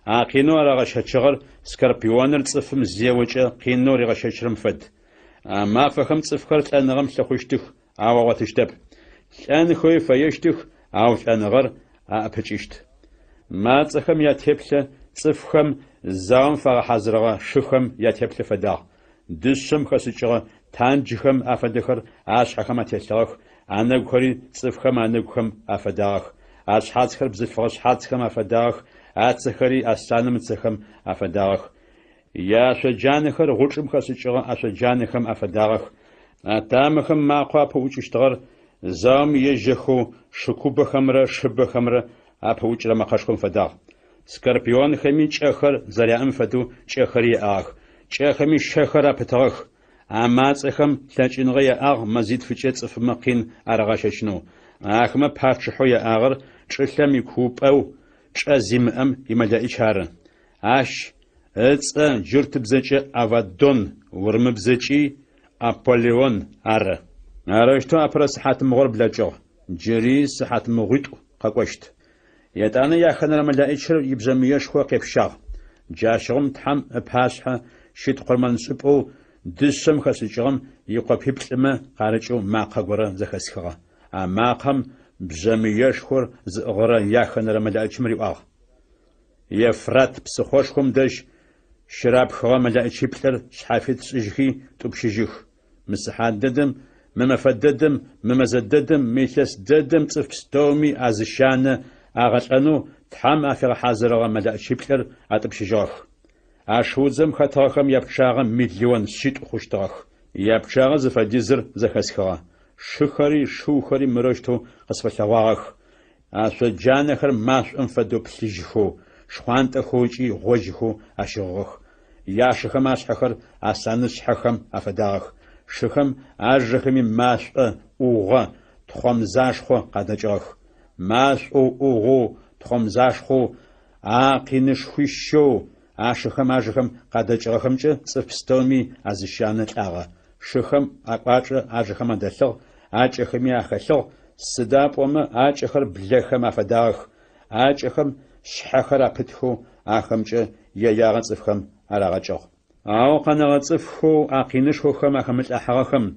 قينو رغششغر سكربيونر صفم زيوجه قينو رغششرم فد ما فهم صفكر تنغم تخوشتخ او واتشتب ان خوي فيشتخ او تنغر ابچشت ما صخم ياتبله صفخم زام فحزرغه شخم ياتبله فدا دشم خسچغه تانجخم افدخر اش حكمه تشخ انغوري صفخم انغخم افداخ اش حاتخر بزفغش حاتخم افداخ أتسخري أستانم تسخم أفداخ يا شجانخر غوشم خسيچغا أشجانخم أفداخ أتامخم ما قوا بوچشتغر زام يجخو شكوبخمره شبخمره أبوچره مخشخم فداخ سكربيون خمي چخر زريام فدو چخري آخ چخمي شخر أبتاخ أماتسخم تلچينغي آخ مزيد فيچه صفمقين أرغاششنو آخما پارچحويا آغر چلمي كوب أو شازيم يملائكار اش جرت بزچ افادون ورم بزچي ابوليون ارشتو ابرس حات مغرب لاجو جري صحات مغيط قاقشت يتانا يا خنر ملائكر يبزميش خو قفشاغ جاشغم تحم باسها شيت قرمان سبو دسم خسجغم يقبيبلما قارچو ما قغره زخسخه ما قم بزميش خور زغرا يا خنر ملائكر مريواغ يفرات بسخوشكم دش شراب خوا ملائكي بلر شحافيت سجخي تبشجخ مسحددم ممفددم ممزددم ميلس ددم تفستومي ازشان اغشانو تحم افر حاضر ملائكي بلر اتبشجخ اشوزم خطاخم يبشاغم مليون شيت خوشتاخ يبشاغ زفديزر زخسخا شخري شوخري مرشتو قصفلواغ اشجانخر ماش انفدو بشجخو شخوانت خوجي غوجخو اشغخ يا شخم اشخر اسانش حخم افداخ شخم اجخمي ماش اوغا تخمزاشخو قدجخ ماش اوغو تخمزاشخو اقينش خوشو اشخم اجخم قدجخمچ صفستومي ازشانه تاغه شخم اقاچ اجخم دلغ اجخمي اخلغ سداپوم اجخر بلخم افداخ اجخم شحخر أبتخو أخمجة يجاعن صفخم أراجع أو قناة صفخو أقينشخو خم أخمت أحرخم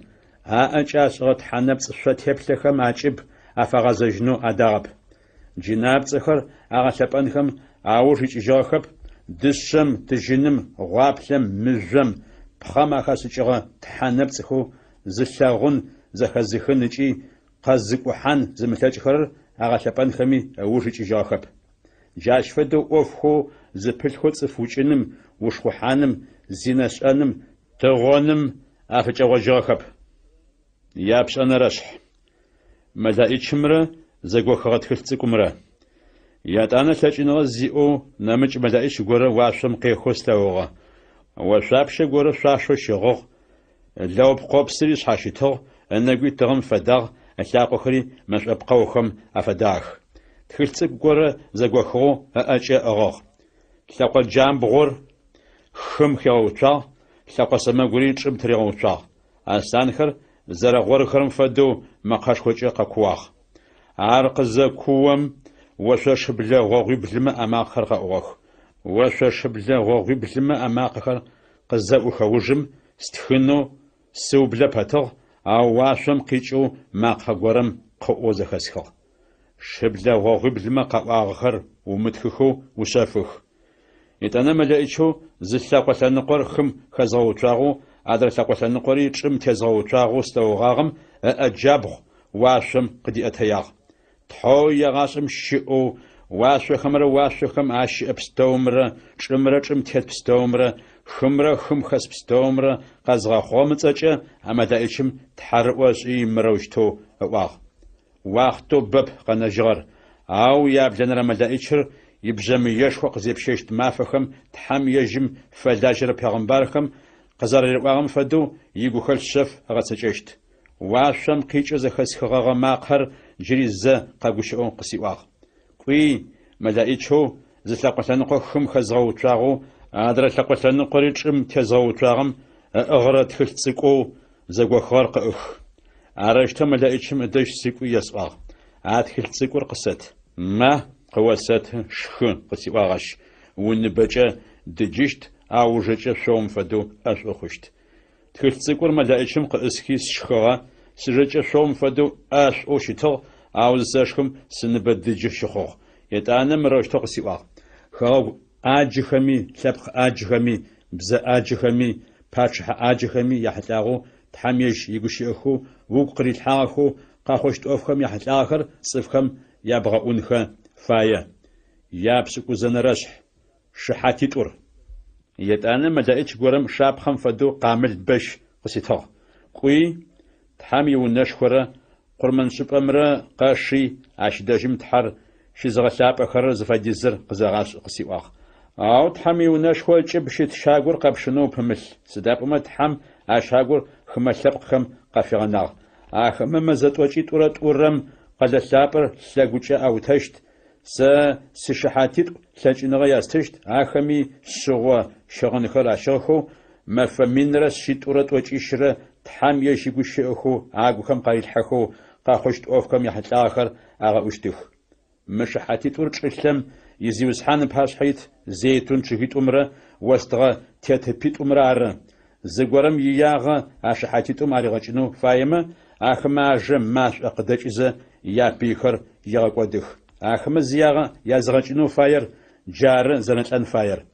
أأجاس رت حنب صفت هبلخم أجب أفرزجنو أدارب جناب صخر أغسبنخم أوجج جاخب دسم تجنم غابلم مزم بخم أخسجرا تحنب صخو زشاغون زخزخنجي قزقوحان زمتاجخر أغسبنخمي أوجج جاخب جاش فدو أوفخو زبلخو صفوچنم وشخوحانم زينشانم تغونم أفجا وجاخب يابش أنا رشح ملائكمرا زغوخغت خلصكمرا ياتانا تاچينغ زيو نمج ملائك غورا واشم قيخوستاوغا وشابش غورا شاشو شغو لو بقوبسري شاشيتو انغوي تغم فداغ الاقوخري مشابقوخم افداخ تخلصك غورا زغوخو ااچا اغوخ تلاقل جامبغور خم خيوچا تلاقسما غوري چم تريغوچا اسانخر زرغور خرم فدو مقاشخوچا قكواخ عرقز كوم وشش بلا غوغي بلما أما خرق أوخ وشش بلا غوغي بلما أما خر قزاء خوجم استخنو سو بلا بطغ أو واشم قيشو ما قغورم قوز خسخ شبلا غوغي بلما قاغخر ومتخخو وشافخ يتانا ملائكو زلاقو تنقر خم خزاو تشاغو ادر تلاقو تنقري چم تزاو تشاغو استوغاغم اجابغ واشم قدي اتياغ تحو يغاسم شئو واشو خمر واشو خم عشي ابستومر چمر چم تيت بستومر خمرة خم خس بستومرة قزغا خومتاچا أمدائشم تحرقوشي مروشتو واختو بب قنجغر أو يابجنر مدائشر يبجم يشوى قزيبشيشت مافخم تحم يجم فلاجر پیغمبرخم قزار الواغم فدو يگو خل شف غتسجشت واشم قيچ زخس خغا ماقر جريزه قاغوشون قسيواغ قوي مدائشو زتلاقتنقو خم خزغو تراغو أدرى تلاقتنقو ريچم تزغو تراغم أغرى تخلصقو زغو خرق أخ أرشت مدائشم دش سيكو يسواغ أتخلصقو قصت ما قواسات شخن قسيواغش ونبجا دجشت أو جيش شوم فدو أشوخشت تخلصقو مدائشم قسكيس شخوا سجيش شوم فدو أشوشتو أو زشخم سنبدج شخو يتانا مروشتو قسيواغ خاو أجخمي لبخ أجخمي بز أجخمي باتش أجخمي يحتاغو تحميش يغشيخو وقري الحاخو قاخوشت أفخم يحتاخر صفخم يبغى أنخا فايا يابسكو زنرشح شحاتي تور يتانا مدائش قرم شابخم فدو قامل بش قسيتو قوي تحمي ونشخورة قرمن شبامرا قاشي عشداجم تحر شزغشاب أخر زفاديزر قزاغاش قسيواغ أو تحمي ونشخو جبشت شاغور قبشنو بمل سداب أما تحم أشاغور خمسلق خم قفيغناغ أخم مزتوشي تورت ورم قد سابر سلاغوشا أو تشت سشحاتيت سلاجنغا يستشت أخمي شغوا شغنخر أشاخو مفمين رس شتورت وشيشرا تحم يشيغوشيخو أغو خم قايل حخو قاخوشت أوفكم يحت آخر أغا أشتخ مشحاتيت ورشلم يزيوز حان باشحيت زيتون شهيت أمرا واستغا تيتبيت أمرا زغورم يياغا اشحاتيت أماريغاچنو فايما أخما جم ماش أقدج إذا يا بيخر يغاقودخ أخما زياغا يازغاچنو فاير جار زنتان فاير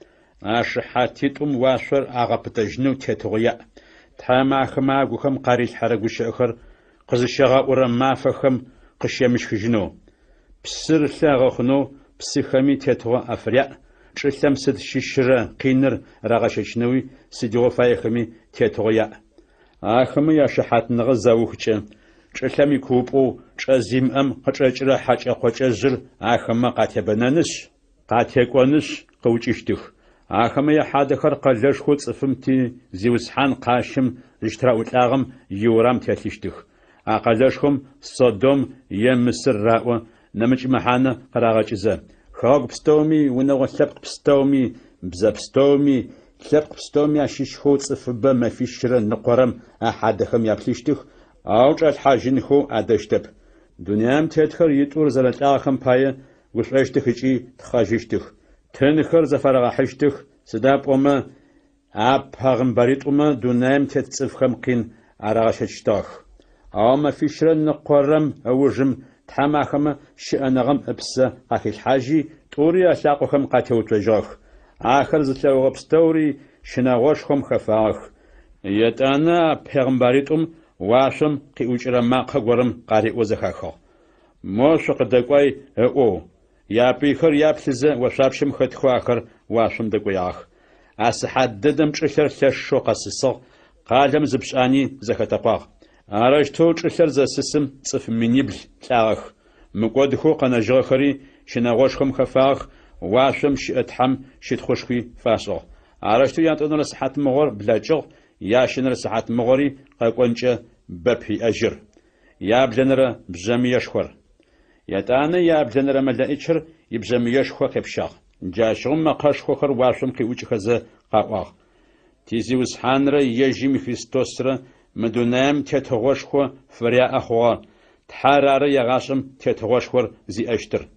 أشحاتيت واشر أغابتجنو تيتغيا تاما أخما غوخم قاريل حرقوش أخر قزشغا أورا مافخم قشيمش خجنو بسر ثاغخنو بسيخمي تيتغا أفريا شلم سد ششرة قينر رغششنوي سديو فايخمي تيتغيا أخمي يا شحات نغزاوخچ شلمي كوبو شزيم أم قچرا حاج قچزر أخما قاتبنانش قاتيقونش قوچشتخ أخمي يا حادخر قلش خود صفمتي زيوسحان قاشم اشتراوتلاغم يورام تيتشتخ أقلشهم صدوم يمسر راو نمج محانة قراغچزا خاق بستومي ونغو لبق بستومي بزا بستومي لبق بستومي عشيش خود صفبا ما فيش شرا نقرم أحدهم يبليشتخ أوج الحاجينخو أدشتب دنيام تيتخر يتور زلت آخم بايا وشعشتخ إجي تخاجيشتخ تنخر زفرغ حشتخ سداب أما هاغم بريت أما دنيام تيتصفخم قين عراغشتشتاخ أما فيش شرا نقرم أوجم تحماخم شأنغم أبسا قاكي الحاجي توري أساقوخم قاتيو توجاخ آخر زتلاو بستوري شناغوشخم خفاخ يتانا پیغمبريتم واشم قيوچرا ماقا غورم قاري وزخاخو موش قدقوي او يا بيخر يا بسزا وشابشم خدخو آخر واشم دقوياخ أسحددم چشر تشو قصصو قادم زبشاني زخطقاخ أرجتو چشر زسسم صف منيبل تلاغ مقودخو قناجغخري شناغوشخم خفاخ واشم شئتحم شتخوشخي فاسو أرجتو يانتونر صحات مغور بلاجغ ياشنر صحات مغوري قاقونچا ببي أجر يا بلنر بزمي يشخور يتانا يا بلنر ملائكر يبزمي يشخور كبشاغ جاشغم مقاشخوخر واشم قيوچخزا قاقواغ تيزي وسحانر يجيم خريستوسر مدونام تتغوشخو فريا أخوا تحرار يغاشم تتغوشخور زي أشتر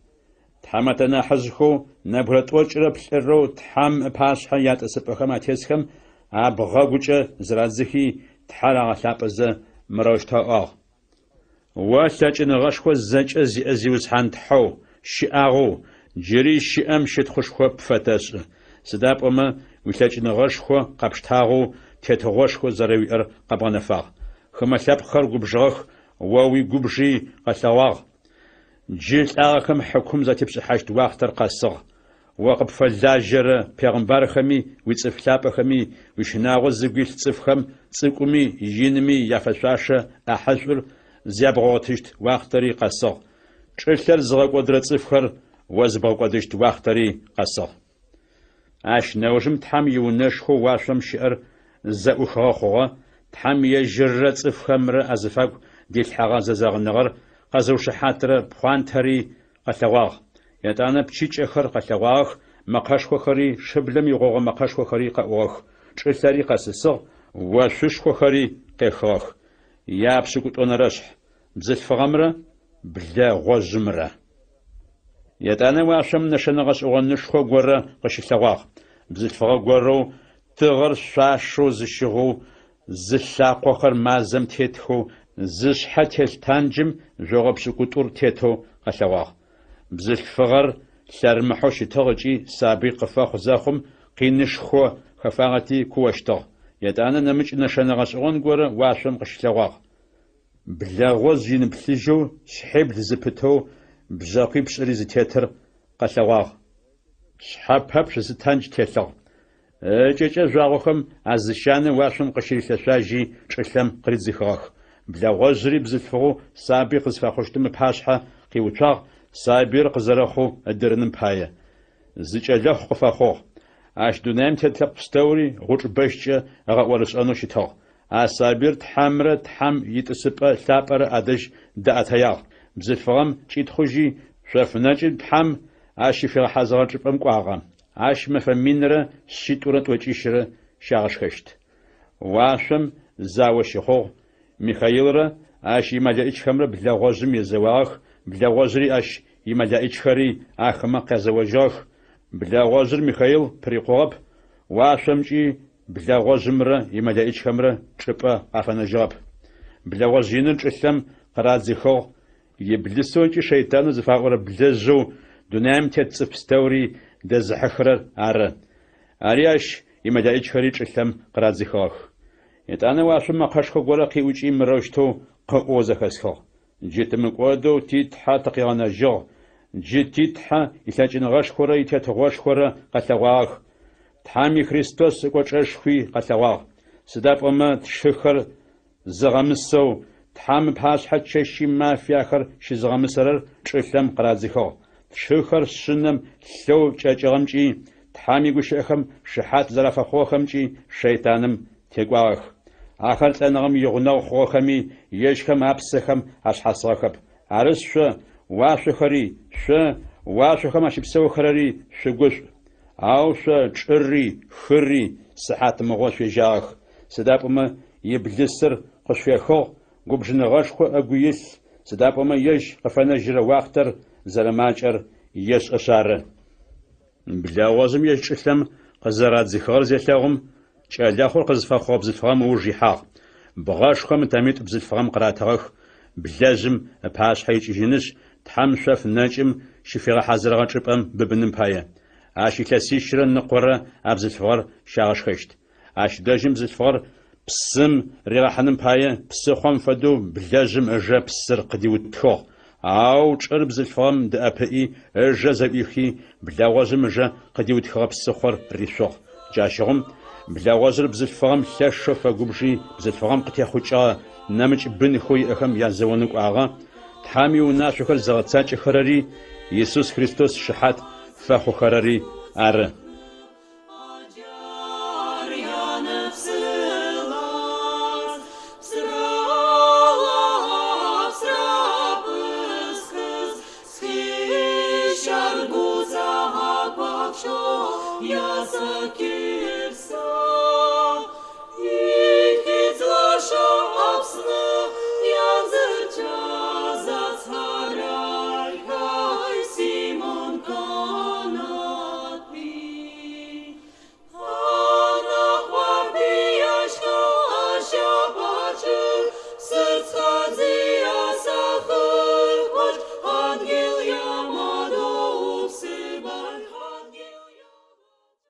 تحمتنا حزخو نبرت وجرب سرو تحم باش حيات أسبخم أتيسخم أبغاوجة زرازخي تحرار ثابزة مروشتا آغ واساجن غشخو زنج أزي وسحان تحو شئاغو جري شئم شتخوشخو بفتاس سداب أما وساجن غشخو قبشتاغو تتغوشخو زروير قبغنفاغ خما ثابخر قبجغخ واوي قبجي قسواغ جيل آغاكم حكم ذاتي بسحاجت واختر قاسغ وقب فلاجر پیغمبر خمی ویصفلاب خمی وشناغ زگیل صف خم صکومی جینمی یافشاش احشر زیابغاتشت وقتری قصه چلتر زغق ودرت صف خر وزبغاتشت وقتری قصه اش نوجم تام یونش خو واشم شعر زأوخا خو تام یجرت صف خمر ازفق دل حغاز زغنغر قزوش حاتر بخوانتري قلواغ يتانا بشيش اخر قلواغ مقاش خوري شبلم يغوغ مقاش خوري قواغ چلتري قسسغ وشوش خوري قيخاغ يابسكوت اونرش بزت فغمره بلا غوزمره يتانا واشم نشنغش اغنش خو غورا قشلواغ بزت فغ غورو تغر شاشو زشغو زشاقو خر مازم تيتخو زش حتى تانجم جواب سكوتور تيتو قشواغ بزل فغر شرمحوش تغجي سابق فاخ زاخم قينش خو خفاغتي كوشتغ يتانا نمج نشنغش اون غورا واشم قشلواغ بلا غوز جين بلجو شحيب لزبتو بزاقي بشري زتيتر قشواغ شحاب هبش زتانج تيتغ جيجا زاغوخم ازشان واشم قشري لشاجي چلم قريزيخاغ بلا غزري بزفغو سابق زفاخوشتم باشحة قيوتاغ سابير قزرخو الدرنم باية زيجا قفاخو اش دونام تتلق ستوري غوش بشجة غورس انو شتاغ سابير تحمر تحم يتسبق ثابر ادج داتياغ بزفغم چيت خوجي شفناجي تحم اشي في حزار جبم قواغم اش مفمينره شيتورت وچيشره شاغشخشت واشم زاوشخو ميخايلرا اش يملايش خمر بلا غوزم يزواغ بلا غوزري اش يملايش خري اخما قزواجاغ بلا غوزر ميخايل بريقوب واشمجي بلا غوزمرا يملايش خمر چپا افنجاب بلا غوزينن چلم قرازيخو يبلسونجي شيطان زفاغر بلزو دونام تتصف ستوري دزحخرر ارياش يملايش خري چلم قرازيخو يتانا واشم مقاشخو غورا قيوچي مروشتو قوزخسخو جيتم قودو تيتحا تقيانا جو جيتيتحا يساجن غاش خورا يتغواش خورا قتواغ تحامي خريستوس قوچشخوي قتواغ سداب اما تشخر زغمسو تحام باش حچشي مافياخر شزغمسرر چلم قرازيخو تشخر شنم لو چاچغمچي تحامي گوشخم شحات زرافخوخمچي شيطانم تيقواغ آخر تنغم يغنو خوخمي يشخم أبسخم أشحصاخب عرس شو واشو خري شو واشو خم أشبسو خرري شو قش أو شو چرري خري صحات مغوش في جاغ سداب أما يبلسر قش في خو قبجن غشخو أقويس سداب أما يش قفنجر واختر زلماجر يش أشار بلا وزم يش أسلم قزرات زخار زيتاغم شالاخور قزفاخو بزفغم وجيحاغ بغاش خم تاميت بزفغم قراتغخ بلازم باش حيج جنش تحم شاف ناجم شفيغ حزرغا چپم ببنم بايا اشي كاسيشرن نقره ابزفغر شاغش خشت اش داجم زفغر بسم ريحنم بايا بسخم فدو بلازم اجا بسر قديوتخو او چر بزفغم دابي اجا زبيخي بلاوزم اجا قديوتخو بسخر ريشوخ جاشغم بلا غزر بزفغم ثاشو فغبجي بزفغم قتيخوچا نمچ بن خوي اخم يازونق اغا تحامي وناشو خل زغتاچ خرري يسوس خريستوس شحات فخو خرري ار